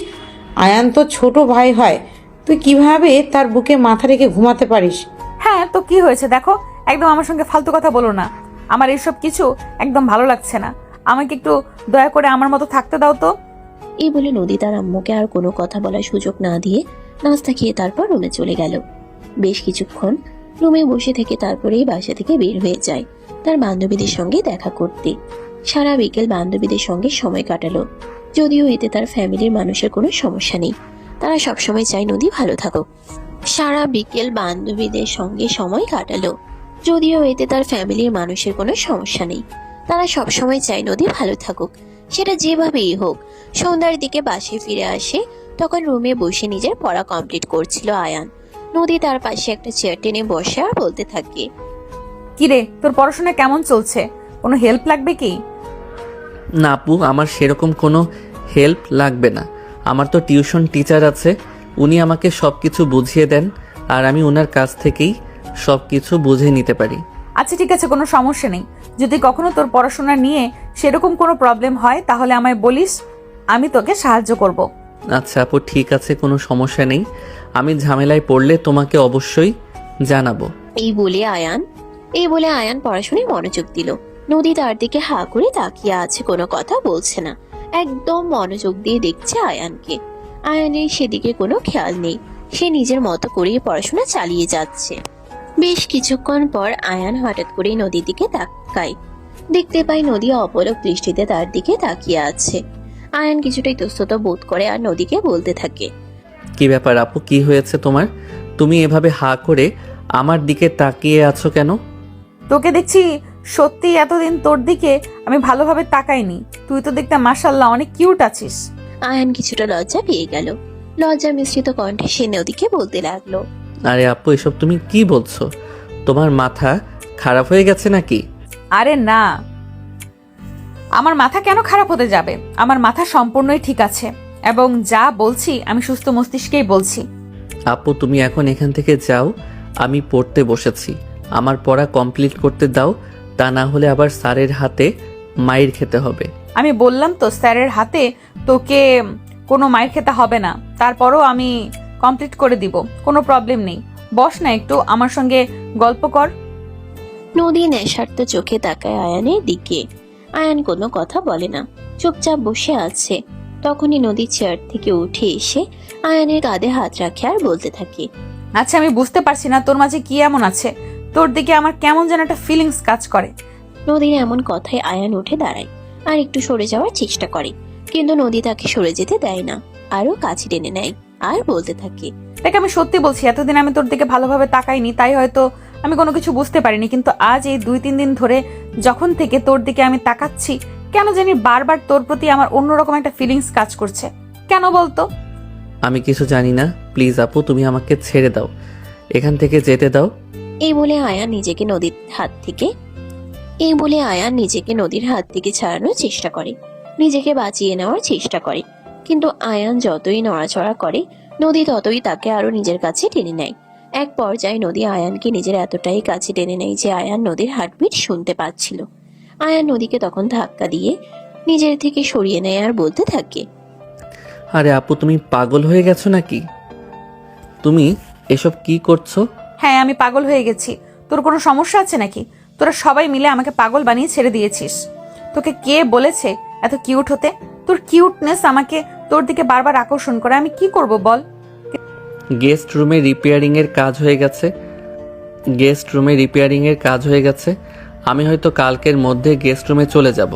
আয়ান তো ছোট ভাই হয়, তুই কিভাবে তার বুকে মাথা রেখে ঘুমাতে পারিস? হ্যাঁ তো কি হয়েছে দেখো, একদম আমার সঙ্গে ফালতু কথা বলো না। আমার এসব কিছু একদম ভালো লাগছে না, আমাকে একটু দয়া করে আমার মতো থাকতে দাও তো। এই বলে নদী তার আম্মুকে আর কোনো কথা বলার সুযোগ না দিয়ে নাস্তা খেয়ে তারপর রুমে চলে গেল। বেশ কিছুক্ষণ রুমে বসে থেকে তারপরেই বাসা থেকে বের হয়ে যায় তার বান্ধবীদের সঙ্গে দেখা করতে। সারা বিকেল বান্ধবীদের সঙ্গে সময় কাটালো, যদিও এতে তার ফ্যামিলির মানুষের কোনো সমস্যা নেই। তারা সবসময় চায় নদী ভালো থাকুক। সারা বিকেল বান্ধবীদের সঙ্গে সময় কাটালো, যদিও এতে তার ফ্যামিলির মানুষের কোনো সমস্যা নেই। তারা সবসময় চায় নদী ভালো থাকুক, সেটা যেভাবেই হোক। সন্ধ্যার দিকে বাসায় ফিরে আসে, তখন রুমে বসে নিজের পড়া কমপ্লিট করছিল আয়ান। নদী তার পাশে একটা চেয়ার টেনে বসে আর বলতে থাকে, কিরে তোর পড়াশোনা কেমন চলছে? কোনো হেল্প লাগবে কি? না আপু, আমার সেরকম কোনো হেল্প লাগবে না। আমার তো টিউশন টিচার আছে, উনি আমাকে সব কিছু বুঝিয়ে দেন আর আমি ওনার কাছ থেকেই সব কিছু বুঝে নিতে পারি। আচ্ছা ঠিক আছে, কোনো সমস্যা নেই। যদি কখনো তোর পড়াশোনা নিয়ে সেরকম কোনো প্রবলেম হয় তাহলে আমায় বলিস, আমি তোকে সাহায্য করব। আচ্ছা আপু, ঠিক আছে, কোনো সমস্যা নেই। আমি ঝামেলায় পড়লে তোমাকে অবশ্যই জানাবো। এই বলে আয়ান পড়াশোনায় মনোযোগ দিল। নদী তার দিকে হা করে তাকিয়ে আছে, কোনো কথা বলছে না, একদম মনোযোগ দিয়ে দেখছে আয়ানকে। আয়ানের সেদিকে কোনো খেয়াল নেই, সে নিজের মতো করেই পড়াশোনা চালিয়ে যাচ্ছে। বেশ কিছুক্ষণ পর আয়ান হঠাৎ করে নদীর দিকে তাকায়, দেখতে পায় নদী অপলক দৃষ্টিতে তার দিকে তাকিয়ে আছে। আয়ান কিছুটা ইতস্তত বোধ করে আর নদীকে বলতে থাকে, কি ব্যাপার আপু, কি হয়েছে তোমার? তুমি এভাবে হা করে আমার দিকে তাকিয়ে আছো কেন? তোকে দেখছি সত্যি এতদিন তোর দিকে আমি ভালোভাবে তাকাইনি। তুই তো দেখতে মাশাআল্লাহ অনেক কিউট আছিস। আয়ান কিছুটা লজ্জা পেয়ে গেল। লজ্জা মিশ্রিত কণ্ঠে সে নদীকে বলতে লাগলো, আরে আপু, এসব তুমি কি বলছো? তোমার মাথা খারাপ হয়ে গেছে নাকি? আরে না, আমার মাথা কেন খারাপ হতে যাবে? আমার মাথা সম্পূর্ণই ঠিক আছে এবং যা বলছি আমি সুস্থ মস্তিষ্কেই বলছি। আপু তুমি এখন এখান থেকে যাও, আমি পড়তে বসেছি। আমার পড়া কমপ্লিট করতে দাও, তা না হলে আবার স্যারের হাতে মাইর খেতে হবে। আমি বললাম তো স্যারের হাতে তোকে কোনো মাইর খেতে হবে না, তারপরও আমি কমপ্লিট করে দিব, কোনো প্রবলেম নেই। বস না, একটু আমার সঙ্গে গল্প কর। নদী নেশার্ত চোখে তাকায় আয়ানের দিকে। আয়ান কোনো কথা বলে না, চুপচাপ বসে আছে। তখনই নদী চেয়ার থেকে উঠে এসে আয়ানের কাঁধে হাত রাখে আর বলতে থাকে, আচ্ছা আমি বুঝতে পারছি না তোর মাঝে কি এমন আছে, তোর দিকে আমার কেমন যেন একটা ফিলিংস কাজ করে। নদীর এমন কথায় আয়ান উঠে দাঁড়ায় আর একটু সরে যাওয়ার চেষ্টা করে, কিন্তু নদী তাকে সরে যেতে দেয় না, আরো কাছে টেনে নেয় আর বলতে থাকে, দেখ আমি সত্যি বলছি, এতদিন আমি তোর দিকে ভালোভাবে তাকাইনি, তাই হয়তো আমি কোনো কিছু বুঝতে পারিনি, কিন্তু আজ এই 2-3 দিন ধরে যখন থেকে তোর দিকে আমি তাকাচ্ছি, কেন জানি বারবার তোর প্রতি আমার অন্যরকম একটা ফিলিংস কাজ করছে। কেন বলতো? আমি কিছু জানি না, প্লিজ আপু তুমি আমাকে ছেড়ে দাও, এখান থেকে যেতে দাও। এই বলে আয়ান নিজেকে নদীর হাত থেকে ছাড়ানোর চেষ্টা করে, নিজেকে বাঁচিয়ে নেওয়ার চেষ্টা করে, কিন্তু আয়ান যতই নড়াচড়া করে নদী ততই তাকে আরো নিজের কাছে টেনে নেয়। এক পর্যায়ে নদী আয়ানকে নিজের এতটাই কাছে টেনে নেয় যে আয়ান নদীর হার্টবিট শুনতে পাচ্ছিল। আয়ান নদীকে তখন ধাক্কা দিয়ে নিজের থেকে সরিয়ে নেয় আর বলতে থাকে, আরে আপু তুমি পাগল হয়ে গেছো নাকি? তুমি এসব কি করছো? হ্যাঁ আমি পাগল হয়ে গেছি। তোর কোনো সমস্যা আছে নাকি? তোরা সবাই মিলে আমাকে পাগল বানিয়ে ছেড়ে দিয়েছিস। তোকে কে বলেছে এত কিউট হতে? তোর কিউটনেস আমাকে তোর দিকে বারবার আকর্ষণ করে, আমি কি করব বল? গেস্ট রুমে রিপেয়ারিং এর কাজ হয়ে গেছে। আমি হয়তো কালকের মধ্যে গেস্ট রুমে চলে যাব,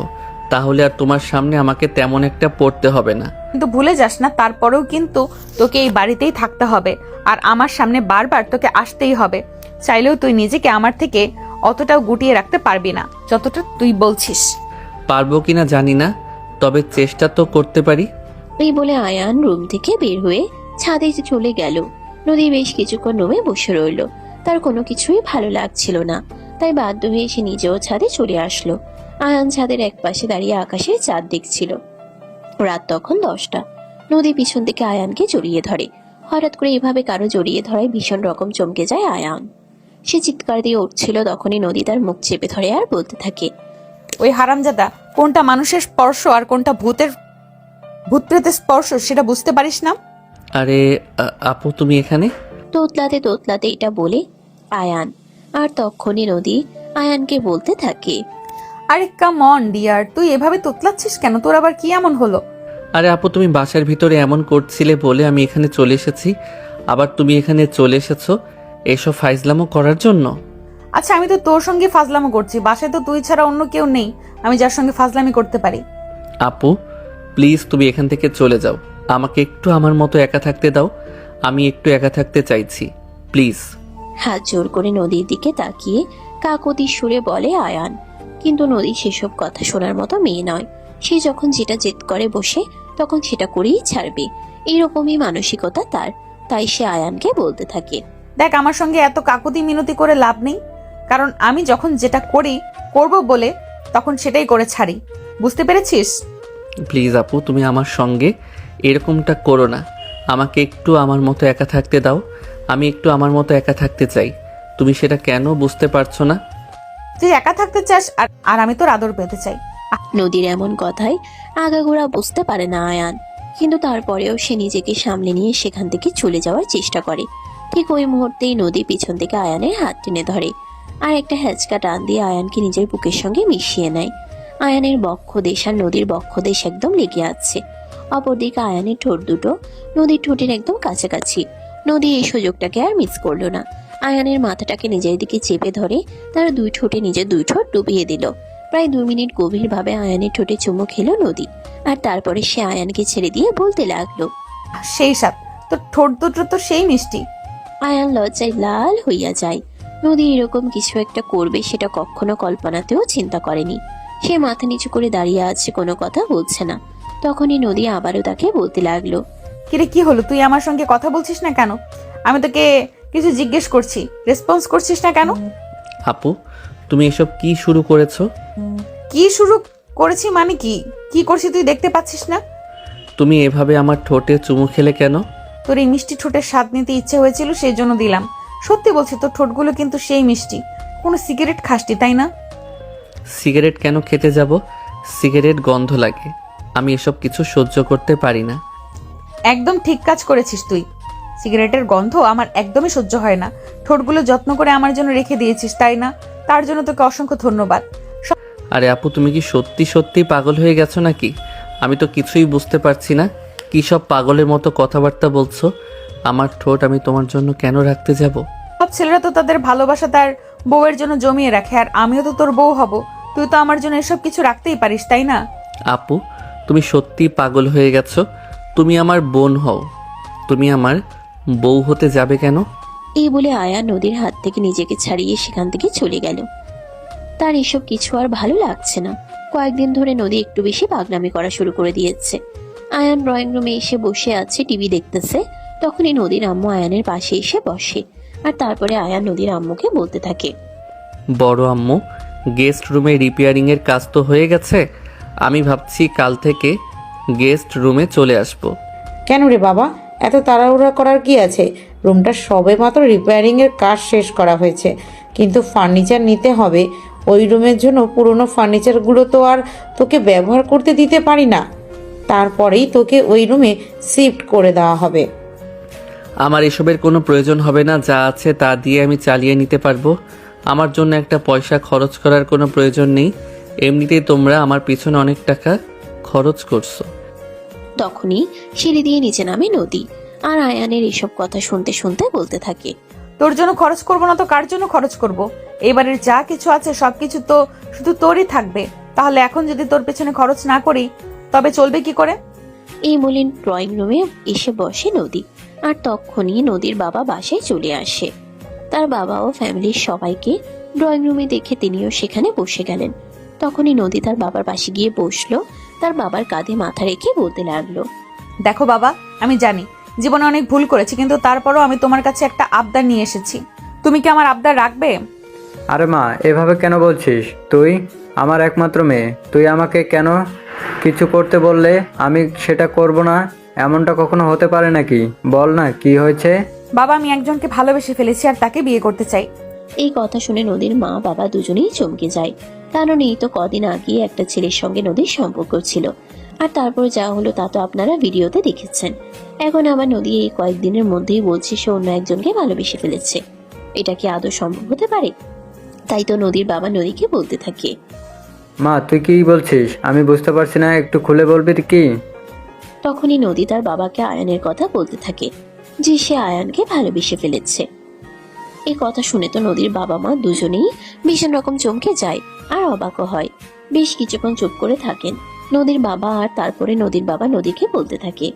তাহলে আর তোমার সামনে আমাকে তেমন একটা পড়তে হবে না। কিন্তু ভুলে যাস না, তারপরেও কিন্তু তোকে এই বাড়িতেই থাকতে হবে আর আমার সামনে বারবার তোকে আসতেই হবে। চাইলেও তুই নিজেকে আমার থেকে অতটাও গুটিয়ে রাখতে পারবি না যতটা তুই বলছিস। পারবো কিনা জানি না, তবে চেষ্টা তো করতে পারি। এই বলে আয়ান রুম থেকে বের হয়ে ছাদে চলে গেল। নদী বেশ কিছুক্ষণ রুমে বসে রইল, তার কোনো কিছুই ভালো লাগছিল না, তাই বাধ্য হয়ে সে নিজেও ছাদে চলে আসলো। আয়ান ছাদের এক পাশে দাঁড়িয়ে আকাশে চাঁদ দেখছিল। রাত তখন 10টা। নদী পিছন থেকে আয়ানকে জড়িয়ে ধরে। হঠাৎ করে এভাবে কারো জড়িয়ে ধরায় ভীষণ রকম চমকে যায় আয়ান। সে চিৎকার দিয়ে উঠছিল, তখনই নদী তার মুখ চেপে ধরে আর বলতে থাকে, ওই হারামজাদা, কোনটা মানুষের স্পর্শ আর কোনটা ভূত প্রেতের স্পর্শ সেটা বুঝতে পারিস না? আরে আপু তুমি এখানে? তোতলাতে তোতলাতে এটা বলে আয়ান। আর তখনই নদী আয়ানকে বলতে থাকে, আরে কাম অন ডিয়ার, তুই এভাবে তোতলাচ্ছিস কেন? তোর আবার কি এমন হলো? আরে আপু তুমি বাসার ভিতরে এমন করছিলে বলে আমি এখানে চলে এসেছি, আবার তুমি এখানে চলে এসেছো এসব ফাইজলামো করার জন্য। আচ্ছা, আমি তো তোর সঙ্গে ফাজলামো করছি, বাসায় তো তুই ছাড়া অন্য কেউ নেই আমি যার সঙ্গে ফাজলামি করতে পারি। আপু প্লিজ তুমি এখান থেকে চলে যাও, আমাকে একটু আমার মতো একা থাকতে দাও, আমি একটু একা থাকতে চাইছি প্লিজ। হাত জোর করে নদীর দিকে তাকিয়ে কাকতি সুরে বলে আয়ান। কিন্তু নদী সেসব কথা শোনার মতো মেয়ে নয়। সে যখন যেটা জেদ করে বসে তখন সেটা করেই ছাড়বে, এরকমই মানসিকতা তার। তাই সে আয়ানকে বলতে থাকে, দেখ, আমার সঙ্গে এত কাকুতি মিনতি করে লাভ নেই, কারণ আমি যখন যেটা করব বলে তখন সেটাই করে ছাড়ি, বুঝতে পেরেছিস? প্লিজ আপু তুমি আমার সঙ্গে এরকমটা করো না, আমাকে একটু আমার মতো একা থাকতে দাও, আমি একটু আমার মতো একা থাকতে চাই। তুমি সেটা কেন বুঝতে পারছো না? তুই একা থাকতে চাস আর আমি তোর আদর পেতে চাই। নদীর এমন কথায় আগাগোড়া বুঝতে পারে না আয়ান, কিন্তু তারপরেও সে নিজেকে সামলে নিয়ে সেখান থেকে চলে যাওয়ার চেষ্টা করে। ঠিক ওই মুহূর্তেই নদী পিছন থেকে আয়ানের হাত টেনে ধরে আর একটা হ্যাচকা টান দিয়ে আয়ানকে নিজের বুকের সঙ্গে মিশিয়ে নেয়। আয়ানের বক্ষ দেশ আর নদীর বক্ষ দেশ একদম লেগে আছে। অপরদিকে আয়ানের ঠোঁট দুটো নদীর ঠোঁটের একদম কাছাকাছি। নদী এই সুযোগটাকে আর মিস করলো না। আয়ানের মাথাটাকে নিজের দিকে চেপে ধরে তার দুই ঠোঁটে নিজের দুই ঠোঁট ডুবিয়ে দিল। প্রায় 2 মিনিট গভীরভাবে আয়ানের ঠোঁটে চুমু খেলো নদী, আর তারপরে সে আয়ানকে ছেড়ে দিয়ে বলতে লাগলো, সেই সাথ তোর ঠোঁট দুটো তো সেই মিষ্টি। আয়ান লজ্জায় লাল হইয়া যায়। নদী এরকম কিছু একটা করবে সেটা কখনো কল্পনাতেও চিন্তা করেনি। সে মাথা নিচু করে দাঁড়িয়ে আছে, কোনো কথা বলছে না। তখনই নদী আবারও তাকে বলতে লাগলো, কিরে, কি হলো? তুই আমার সঙ্গে কথা বলছিস না কেন? আমি তোকে কিছু জিজ্ঞেস করছি, রেসপন্স করছিস না কেন? আপু তুমি এসব কি শুরু করেছো? কি শুরু করেছি মানে কি করছি তুই দেখতে পাচ্ছিস না? তুমি এভাবে আমার ঠোঁটে চুমু খেলে কেন? তোর এই মিষ্টি ঠোঁটের স্বাদ নিতে ইচ্ছে হয়েছিল, সেই জন্য দিলাম। সত্যি বলছি, তোর ঠোঁটগুলো কিন্তু সেই মিষ্টি। কোনো সিগারেট খাসটি তাই না? সিগারেট কেন খেতে যাব? সিগারেট গন্ধ লাগে, আমি এসব কিছু সহ্য করতে পারি না। একদম ঠিক কাজ করেছিস তুই। সিগারেটের গন্ধ আমার একদমই সহ্য হয় না। ঠোঁটগুলো যত্ন করে আমার জন্য রেখে দিয়েছিস তাই না? তার জন্য তোকে অসংখ্য ধন্যবাদ। আরে আপু তুমি কি সত্যি সত্যি পাগল হয়ে গেছো নাকি? আমি তো কিছুই বুঝতে পারছি না, কি সব পাগলের মতো কথাবার্তা বলছো। আমার ঠোঁট আমি তোমার জন্য কেন রাখতে যাব? সব ছেলেরা তো তাদের ভালোবাসা তার বউয়ের জন্য জমিয়ে রাখে, আর আমিও তো তোর বউ হব। তুই তো আমার জন্য এসব কিছু রাখতেই পারিস তাই না? আপু তুমি সত্যি পাগল হয়ে গেছো। তুমি আমার বোন হও, তুমি আমার বউ হতে যাবে কেন? এই বলে আয়ান নদীর হাত থেকে নিজেকে ছাড়িয়ে সেখান থেকে চলে গেল। তার এসব কিছু আর ভালো লাগছে না। কয়েকদিন ধরে নদী একটু বেশি পাগলামি করা শুরু করে দিয়েছে। আয়ান ড্রয়িং রুমে এসে বসে আছে, টিভি দেখতেছে। তখনই নদীর আম্মু আয়ানের পাশে এসে বসে, আর তারপরে আয়ান নদীর আম্মুকে বলতে থাকে, বড় আম্মু, গেস্ট রুমে রিপেয়ারিংয়ের কাজ তো হয়ে গেছে, আমি ভাবছি কাল থেকে গেস্ট রুমে চলে আসব। কেন রে বাবা, এত তাড়াহুড়া করার কি আছে? রুমটা সবে মাত্র রিপেয়ারিংয়ের কাজ শেষ করা হয়েছে, কিন্তু ফার্নিচার নিতে হবে। ওই রুমের জন্য পুরনো ফার্নিচারগুলো তো আর তোকে ব্যবহার করতে দিতে পারি না, তারপরেই তোকে ওই রুমে শিফট করে দেওয়া হবে। আমার এসবের কোনো প্রয়োজন হবে না, যা আছে তা দিয়ে আমি চালিয়ে নিতে পারবো। আমার জন্য একটা পয়সা খরচ করার কোনো প্রয়োজন নেই, এমনিতেই তোমরা আমার পিছনে অনেক টাকা খরচ করছো। তখনই সিঁড়ি দিয়ে নিচে নামে নদী, আর আয়ানের এসব কথা শুনতে শুনতে বলতে থাকে, তোর জন্য খরচ করব না তো কার জন্য খরচ করব? এবারের যা কিছু আছে সবকিছু তো শুধু তোরই থাকবে। তাহলে এখন যদি তোর পেছনে খরচ না করি তবে চলবে কি করে? এই বলে ড্রয়িং রুমে এসে বসে নদী। আর তখনই নদীর বাবা বাসায় চলে আসে। তার বাবা ও ফ্যামিলির সবাইকে ড্রয়িং রুমে দেখে তিনিও সেখানে বসে গেলেন। তখনই নদী তার বাবার পাশে গিয়ে বসলো, তার বাবার কাঁধে মাথা রেখে বলতে লাগলো, দেখো বাবা, আমি জানি জীবনে অনেক ভুল করেছি, কিন্তু তারপরও আমি তোমার কাছে একটা আবদার নিয়ে এসেছি। তুমি কি আমার আবদার রাখবে? আরে মা, এভাবে কেন বলছিস? তুই আমার একমাত্র মেয়ে, তুই আমাকে কেন কিছু করতে বললে আমি সেটা করব না? এমনটা কখনো হতে পারে নাকি? বল না কি হয়েছে? বাবা, আমি একজনকে ভালোবেসে ফেলেছি আর তাকে বিয়ে করতে চাই। এই কথা শুনে নদীর মা বাবা দুজনেই চমকে যায়। কারণ এই তো কদিন আগে একটা ছেলের সঙ্গে নদীর সম্পর্ক ছিল, আর তারপর যা হলো তা তো আপনারা ভিডিওতে দেখেছেন। এখন আবার নদী এই কয়েকদিনের মধ্যেই বলছে সে অন্য একজনকে ভালোবেসে ফেলেছে। এটা কি আদৌ সম্ভব হতে পারে? তাই তো নদীর বাবা নদীকে বলতে থাকে। মা তুই কি বলছিস? আমি বুঝতে পারছি না, একটু খুলে বলবি কি? তখনই নদী তার বাবাকে আয়ানের কথা বলতে থাকে যে সে আয়ানকে ভালোবেসে ফেলেছে। এই কথা শুনে তো নদীর বাবা মা দুজনেই ভীষণ রকম চমকে যায় আর অবাকও হয়। বেশ কিছুক্ষণ চুপ করে থাকেন নদীর বাবা, আর তারপরে নদীর বাবা নদীকে বলতে থাকে।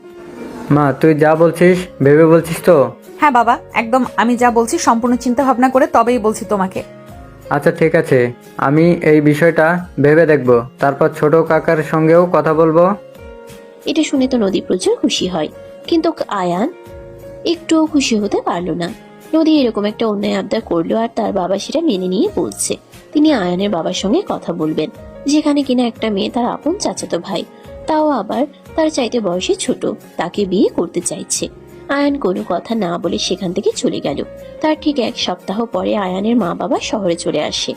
মা তুই যা বলছিস ভেবে বলছিস তো? হ্যাঁ বাবা, একদম আমি যা বলছি সম্পূর্ণ চিন্তা ভাবনা করে তবেই বলছি তোমাকে। আচ্ছা ঠিক আছে, আমি এই বিষয়টা ভেবে দেখব, তারপর ছোট কাকার সঙ্গেও কথা বলবো। এটা শুনে তো নদী প্রচুর খুশি হয়, কিন্তু আয়ান একটুও খুশি হতে পারলো না। নদী এরকম একটা অন্যায় আবদার করলো আর তার বাবা সেটা মেনে নিয়ে বলছে তিনি আয়ানের বাবার সঙ্গে কথা বলবেন, যেখানে কিনা একটা মেয়ে তার আপন চাচাতো ভাই, তাও আবার তার চাইতে বয়সে ছোট, তাকে বিয়ে করতে চাইছে। আয়ান কোনো কথা না বলে সেখান থেকে চলে গেল। তার ঠিক 1 সপ্তাহ পরে আয়ানের মা বাবা শহরে চলে আসে।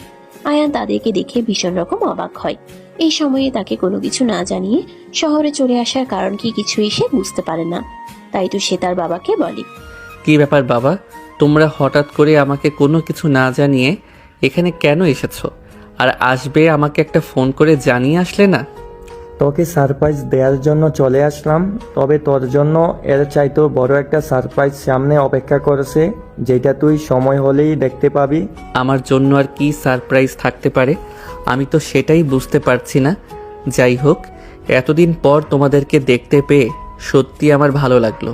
আয়ান তাদেরকে দেখে ভীষণ রকম অবাক হয়। এই সময়ে তাকে কোনো কিছু না জানিয়ে শহরে চলে আসার কারণ কি কিছুই সে বুঝতে পারে না। তাই তো সে তার বাবাকে বলে, কি ব্যাপার বাবা, তোমরা হঠাৎ করে আমাকে কোনো কিছু না জানিয়ে এখানে কেন এসেছো? আর আসবে আমাকে একটা ফোন করে জানিয়ে আসলে না? তোকে সারপ্রাইজ দেওয়ার জন্য চলে আসলাম, তবে তোর জন্য এর চাইতেও বড় একটা সারপ্রাইজ সামনে অপেক্ষা করেছে, যেটা তুই সময় হলেই দেখতে পাবি। আমার জন্য আর কি সারপ্রাইজ থাকতে পারে? আমি তো সেটাই বুঝতে পারছি না। যাই হোক, এতদিন পর তোমাদেরকে দেখতে পেয়ে সত্যি আমার ভালো লাগলো।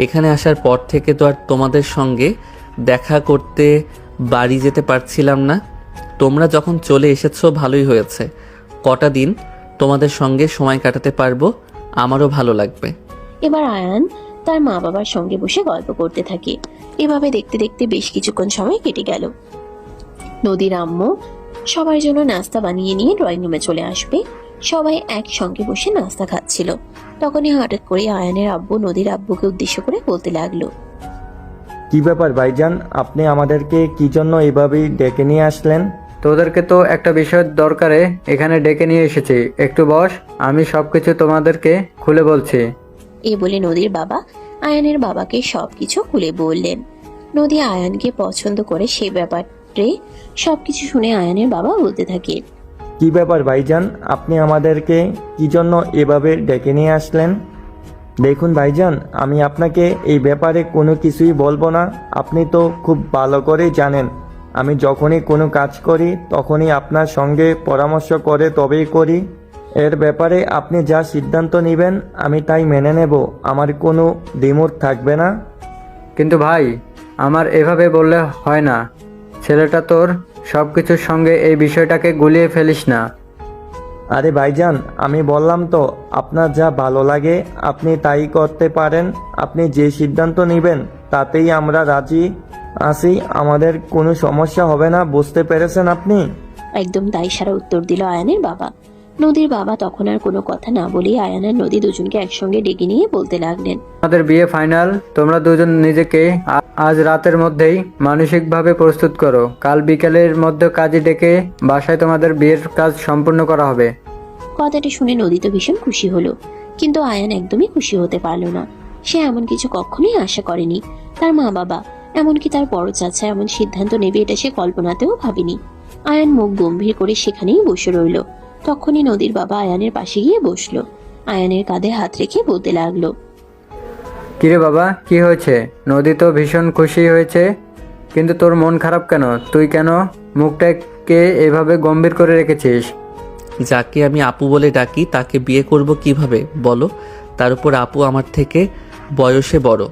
এখানে আসার পর থেকে তো আর তোমাদের সঙ্গে দেখা করতে বাড়ি যেতে পারছিলাম না। তোমরা যখন চলে এসেছো ভালোই হয়েছে। কটা দিন তোমাদের সঙ্গে সময় কাটাতে পারবো, আমারও ভালো লাগবে। এবার আয়ান তার মা বাবার সঙ্গে বসে গল্প করতে থাকে। এভাবে দেখতে দেখতে বেশ কিছুক্ষণ সময় কেটে গেল। নদীর আম্মু সবার জন্য নাস্তা বানিয়ে নিয়ে ড্রয়িং রুমে চলে আসবে। সবাই একসঙ্গে বসে নাস্তা খাচ্ছিল। তখনই হঠাৎ করে আয়ানের আব্বু নদীর আব্বুকে উদ্দেশ্য করে বলতে লাগলো, কি ব্যাপার ভাইজান, আপনি আমাদেরকে কি জন্য এভাবেই ডেকে নিয়ে আসলেন? তোদেরকে তো একটা বিষয়ের দরকারে এখানে ডেকে নিয়ে এসেছি, একটু বস, আমি সবকিছু তোমাদেরকে খুলে বলছি। এই বলে নদীর বাবা আয়ানের বাবাকে সবকিছু খুলে বললেন। নদী আয়ানকে পছন্দ করে সে ব্যাপারে সবকিছু শুনে আয়ানের বাবা বলতে থাকে, কি ব্যাপার ভাইজান, আপনি আমাদেরকে কি জন্য এভাবে ডেকে নিয়ে আসলেন? দেখুন ভাইজান, আমি আপনাকে এই ব্যাপারে কোনো কিছুই বলবো না। আপনি তো খুব ভালো করেই জানেন আমি যখনই কোনো কাজ করি তখনই আপনার সঙ্গে পরামর্শ করে তবেই করি। এর ব্যাপারে আপনি যা সিদ্ধান্ত নেবেন আমি তাই মেনে নেব, আমার কোনো দ্বিমত থাকবে না। কিন্তু ভাই, আমার এভাবে বললে হয় না। ছেলেটা তোর, সব কিছুর সঙ্গে এই বিষয়টাকে গুলিয়ে ফেলিস না। আরে ভাইজান, আমি বললাম তো, আপনার যা ভালো লাগে আপনি তাই করতে পারেন। আপনি যে সিদ্ধান্ত নেবেন তাতেই আমরা রাজি আছি, আমাদের কোনো সমস্যা হবে না, বুঝতে পেরেছেন আপনি? একদম তাই সারা উত্তর দিল আয়ানের বাবা। নদীর বাবা তখন আর কোনো কথা না বলে আয়ান আর নদী দুজনকে একসঙ্গে ডেকে নিয়ে বলতে লাগলেন, আমাদের বিয়ে ফাইনাল। তোমরা দুজন নিজেকে আজ রাতের মধ্যেই মানসিকভাবে প্রস্তুত করো। কাল বিকেলের মধ্যে কাজে ডেকে বাসায় তোমাদের বিয়ের কাজ সম্পূর্ণ করা হবে। কথাটি শুনে নদী তো ভীষণ খুশি হলো, কিন্তু আয়ান একদমই খুশি হতে পারলো না। সে এমন কিছু কখনোই আশা করেনি। তার মা বাবা, এমনকি তার বড় চাচা এমন সিদ্ধান্ত নেবে এটা সে কল্পনাতেও ভাবেনি। আয়ান মুখ গম্ভীর করে সেখানেই বসে রইল। তখনই নদীর বাবা আয়ানের পাশে গিয়ে বসলো। আয়ানের কাঁধে হাত রেখে বলতে লাগলো, কিরে বাবা, কি হয়েছে? নদী তো ভীষণ খুশি হয়েছে, কিন্তু তোর মন খারাপ কেন? তুই কেন মুখটাকে এভাবে গম্ভীর করে রেখেছিস? যাকে আমি আপু বলে ডাকি তাকে বিয়ে করব কিভাবে বলো? তার উপর আপু আমার থেকে বয়সে বড়।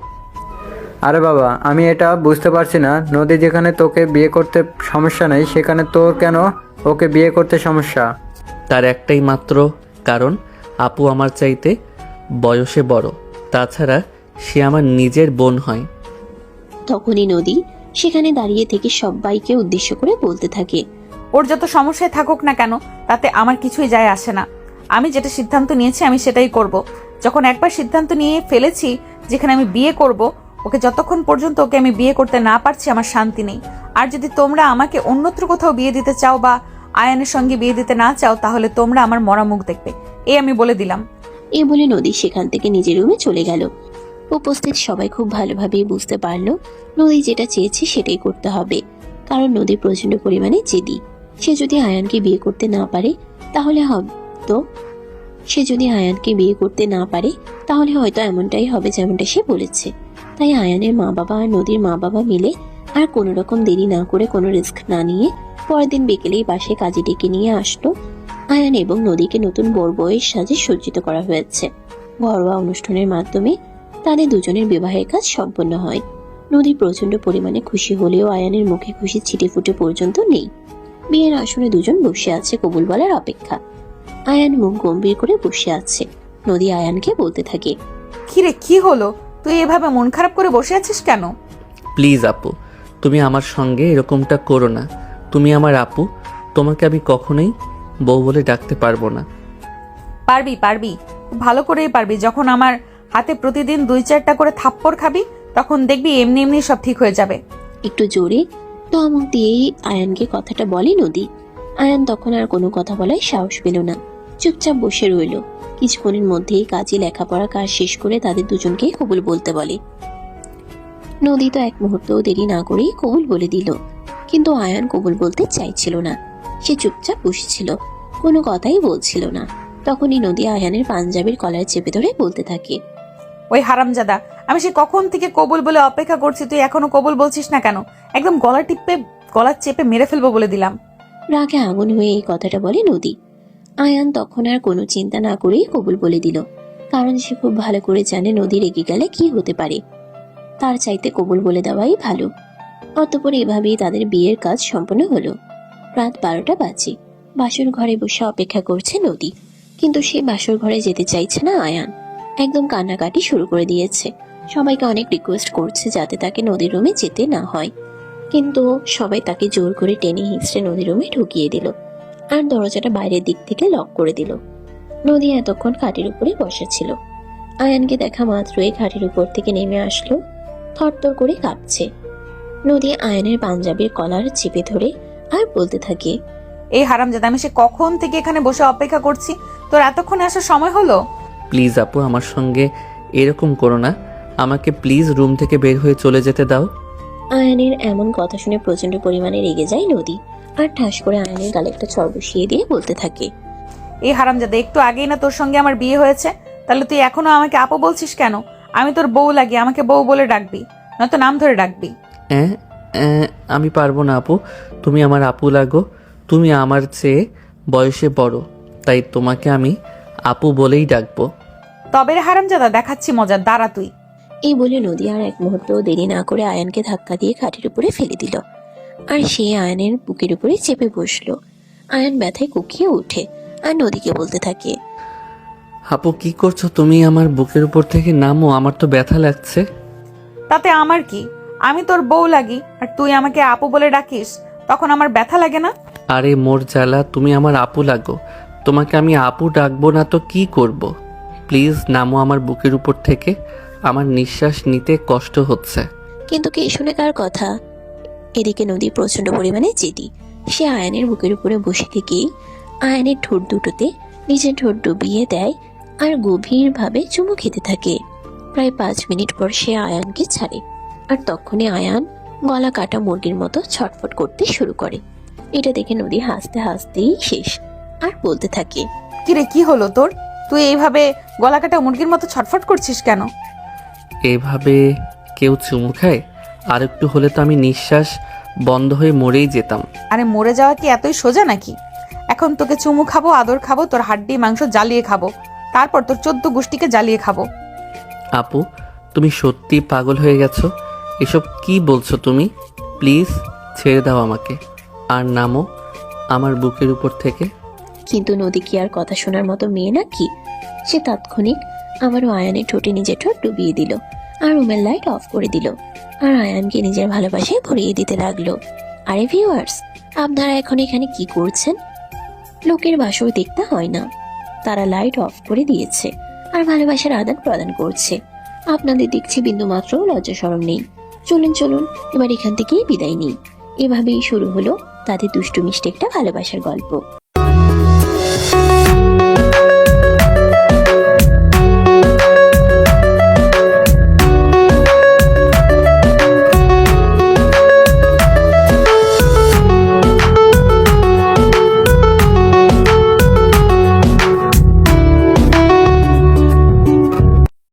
আরে বাবা, আমি এটা বুঝতে পারছি না। নদী যেখানে তোকে বিয়ে করতে সমস্যা নেই, সেখানে তোর কেন ওকে বিয়ে করতে সমস্যা? তার একটাই মাত্র কারণ, আপু আমার চাইতে বয়সে বড়। তাছাড়া সে আমার নিজের বোন হয়। তখনই নদী সেখানে দাঁড়িয়ে থেকে সবাইকে উদ্দেশ্য করে বলতে থাকে, ওর যত সমস্যায় থাকুক না কেন তাতে আমার কিছুই যায় আসে না। আমি যেটা সিদ্ধান্ত নিয়েছি আমি সেটাই করব। যখন একবার সিদ্ধান্ত নিয়ে ফেলেছি যেখানে আমি বিয়ে করব, ওকে যতক্ষণ পর্যন্ত ওকে আমি বিয়ে করতে না পারছি আমার শান্তি নেই। আর যদি তোমরা আমাকে অন্যত্র কোথাও বিয়ে দিতে চাও বা আয়ানের সঙ্গে বিয়ে দিতে না চাও, তাহলে তোমরা আমার মরা মুখ দেখবে, এই আমি বলে দিলাম। এই বলে নদী সেখান থেকে নিজের রুমে চলে গেল। উপস্থিত সবাই খুব ভালোভাবেই বুঝতে পারলো নদী যেটা চেয়েছে সেটাই করতে হবে, কারণ নদী প্রচন্ড পরিমাণে জেদি। সে যদি আয়ানকে বিয়ে করতে না পারে তাহলে হয়তো এমনটাই হবে যেমনটা সে বলেছে। তাই আয়ানের মা বাবা আর নদীর মা বাবা মিলে আর কোনো রকম দেরি না করে, কোনো রিস্ক না নিয়ে পরের দিন বিকেলেই বাসে কাজে ডেকে নিয়ে আসলো আয়ান এবং নদীকে নতুন বউয়ের সাজে সজ্জিত করা হয়েছে। ঘরোয়া অনুষ্ঠানের মাধ্যমে তাদের দুজনের বিবাহের কাজ সম্পন্ন হয়। নদী প্রচন্ড পরিমাণে খুশি হলেও আয়ানের মুখে খুশি ছিটে ফুটে পর্যন্ত নেই। বিয়ের আসনে দুজন বসে আছে কবুল বলার অপেক্ষা। আয়ান মুখ গম্ভীর করে বসে আছে। নদী আয়ানকে বলতে থাকে, কিরে কি হলো, তুই এভাবে মন খারাপ করে বসে আছিস কেন? প্লিজ আপু, তুমি আমার সঙ্গে এরকমটা করো না। তুমি আমার আপু, তোমাকে আমি কখনোই বউ বলে ডাকতে পারবো না। পারবি পারবি, খুব ভালো করেই পারবি। যখন আমার হাতে প্রতিদিন 2-4টা করে থাপ্পড় খাবি, তখন দেখবি এমনি এমনি সব ঠিক হয়ে যাবে। একটু জোরে ধমক দিয়েই আয়ানকে কথাটা বলে নদী। আয়ান তখন আর কোনো কথা বলার সাহস পেল না, চুপচাপ বসে রইল। কিছুক্ষণের মধ্যেই কাজে লেখাপড়া কাজ শেষ করে তাদের দুজনকে কবুল বলতে বলে। নদী তো এক মুহূর্তও দেরি না করেই কবুল বলে দিল, কিন্তু আয়ান কবুল বলতে চাইছিল না। সে চুপচাপ বসেছিল, কোনো কথাই বলছিল না। তখনই নদী আয়ানের পাঞ্জাবির কলার চেপে ধরে বলতে থাকে, ওই হারামজাদা, আমি সে কখন থেকে কবুল বলে অপেক্ষা করছি, তুই এখনো কবুল বলছিস না কেন? একদম গলা চেপে মেরে ফেলবো বলে দিলাম। রাগে আগুন হয়ে এই কথাটা বলে নদী। আয়ান তখন আর কোনো চিন্তা না করেই কবুল বলে দিল, কারণ সে খুব ভালো করে জানে নদী রেগে গেলে কি হতে পারে। তার চাইতে কবুল বলে দেওয়াই ভালো। অতঃপর এভাবেই তাদের বিয়ের কাজ সম্পন্ন হলো। রাত 12টা বাজে। বাসর ঘরে বসে অপেক্ষা করছে নদী, কিন্তু সে বাসর ঘরে যেতে চাইছে না আয়ান। একদম কান্নাকাটি শুরু করে দিয়েছে। সবাইকে অনেক রিকোয়েস্ট করছে যাতে তাকে নদীর রুমে যেতে না হয়, কিন্তু সবাই তাকে জোর করে টেনে হিঁচড়ে নদীর রুমে ঢুকিয়ে দিল আর দরজাটা বাইরের দিক থেকে লক করে দিল। নদী এতক্ষণ খাটের উপরে বসা ছিল। আয়ানকে দেখা মাত্রই খাটের উপর থেকে নেমে আসলো, থরথর করে কাঁপছে। নদী আয়ানের পাঞ্জাবির কলার চেপে ধরে আর বলতে থাকে, এই হারামজাদা, আমি সে কখন থেকে এখানে বসে অপেক্ষা করছি, তোর এতক্ষণে আসার সময় হলো? প্লিজ আপু, আমার সঙ্গে এরকম করো না। আমাকে প্লিজ রুম থেকে বের হয়ে চলে যেতে দাও। আয়ানের এমন কথা শুনে প্রচন্ড পরিমাণে রেগে যায় নদী আর ঠাস করে আয়ানের গালে একটা চড় বসিয়ে দিয়ে বলতে থাকে, এই হারামজাদা, একটু আগেই না তোর সঙ্গে আমার বিয়ে হয়েছে, তাহলে তুই এখনো আমাকে আপু বলছিস কেন? আমি তোর বউ লাগি, আমাকে বউ বলে ডাকবি, নয়তো নাম ধরে ডাকবি। আমি পারবো না আপু, তুমি আমার আপু লাগো। তুমি আমার চেয়ে বয়সে বড়, তাই তোমাকে আমি আপু বলেই ডাকবো। তবে রে হারামজাদা, দেখাচ্ছি মজা, দাঁড়া তুই। এই বলে নদী আর এক মুহূর্তও দেরি না করে আয়ানকে ধাক্কা দিয়ে খাটের উপরে ফেলে দিল আর সে আয়ানের বুকের উপরে চেপে বসলো। আয়ান ব্যথায় কুকিয়ে ওঠে আর নদীকে বলতে থাকে, আপু কি করছো তুমি? আমার বুকের উপর থেকে নামো, আমার তো ব্যথা লাগছে। তাতে আমার কি? আমি তোর বউ লাগি আর তুই আমাকে আপু বলে ডাকিস, তখন আমার ব্যথা লাগে না? আরে মোর জ্বালা, তুমি আমার আপু লাগো, তোমাকে আমি আপু ডাকবো না তো কি করব? প্লিজ নামো আমার বুকের উপর থেকে, আমার নিঃশ্বাস নিতে কষ্ট হচ্ছে। কিন্তু কে শুনে কার কথা? এদিকে নদী প্রচন্ড পরিমাণে জেদি। সে আয়ানের বুকের উপরে বসে থেকেই আয়ানের ঠোঁট দুটোতে নিজের ঠোঁট ডুবিয়ে দেয় আর গভীরভাবে চুমু খেতে থাকে। প্রায় 5 মিনিট পর সে আয়ানকে ছাড়ে আর তখনই আয়ান গলা কাটা মুরগির মতো ছটফট করতে শুরু করে। এটা দেখে নদী হাসতে হাসতেই শেষ আর বলতে থাকে, কিরে কি হলো তোর? তুই এইভাবে গলা কাটা মুরগির মতো ছটফট করছিস কেন? এভাবে কেউ চুমু খায়? আর একটু হলে তো আমি নিঃশ্বাস বন্ধ হয়ে মরেই যেতাম। আরে মরে যাওয়া কি এতই সোজা নাকি? এখন তোকে চুমু খাবো, আদর খাবো, তোর হাড্ডি মাংস জ্বালিয়ে খাবো, তারপর তোর 14 গোষ্ঠীকে জ্বালিয়ে খাবো। আপু, তুমি সত্যি পাগল হয়ে গেছো? এসব কি বলছো তুমি? প্লিজ ছেড়ে দাও আমাকে আর নামো আমার বুকের উপর থেকে। কিন্তু নদী কি আর কথা শোনার মতো মেয়ে নাকি? সে তাৎক্ষণিক আবারও আয়ানের ঠোঁটে নিজের ঠোঁট ডুবিয়ে দিল আর রুমের লাইট অফ করে দিল আর আয়ানকে নিজের ভালোবাসায় ভরিয়ে দিতে লাগলো। আরে ভিউয়ার্স, আপনারা এখন এখানে কি করছেন? লোকের বাসর দেখতে হয় না, তারা লাইট অফ করে দিয়েছে আর ভালোবাসার আদান প্রদান করছে। আপনাদের দেখছি বিন্দু মাত্র লজ্জা শরম নেই। চলুন চলুন, এবার এখান থেকেই বিদায় নিই। এভাবেই শুরু হলো তাদের দুষ্টু মিষ্টি একটা ভালোবাসার গল্প।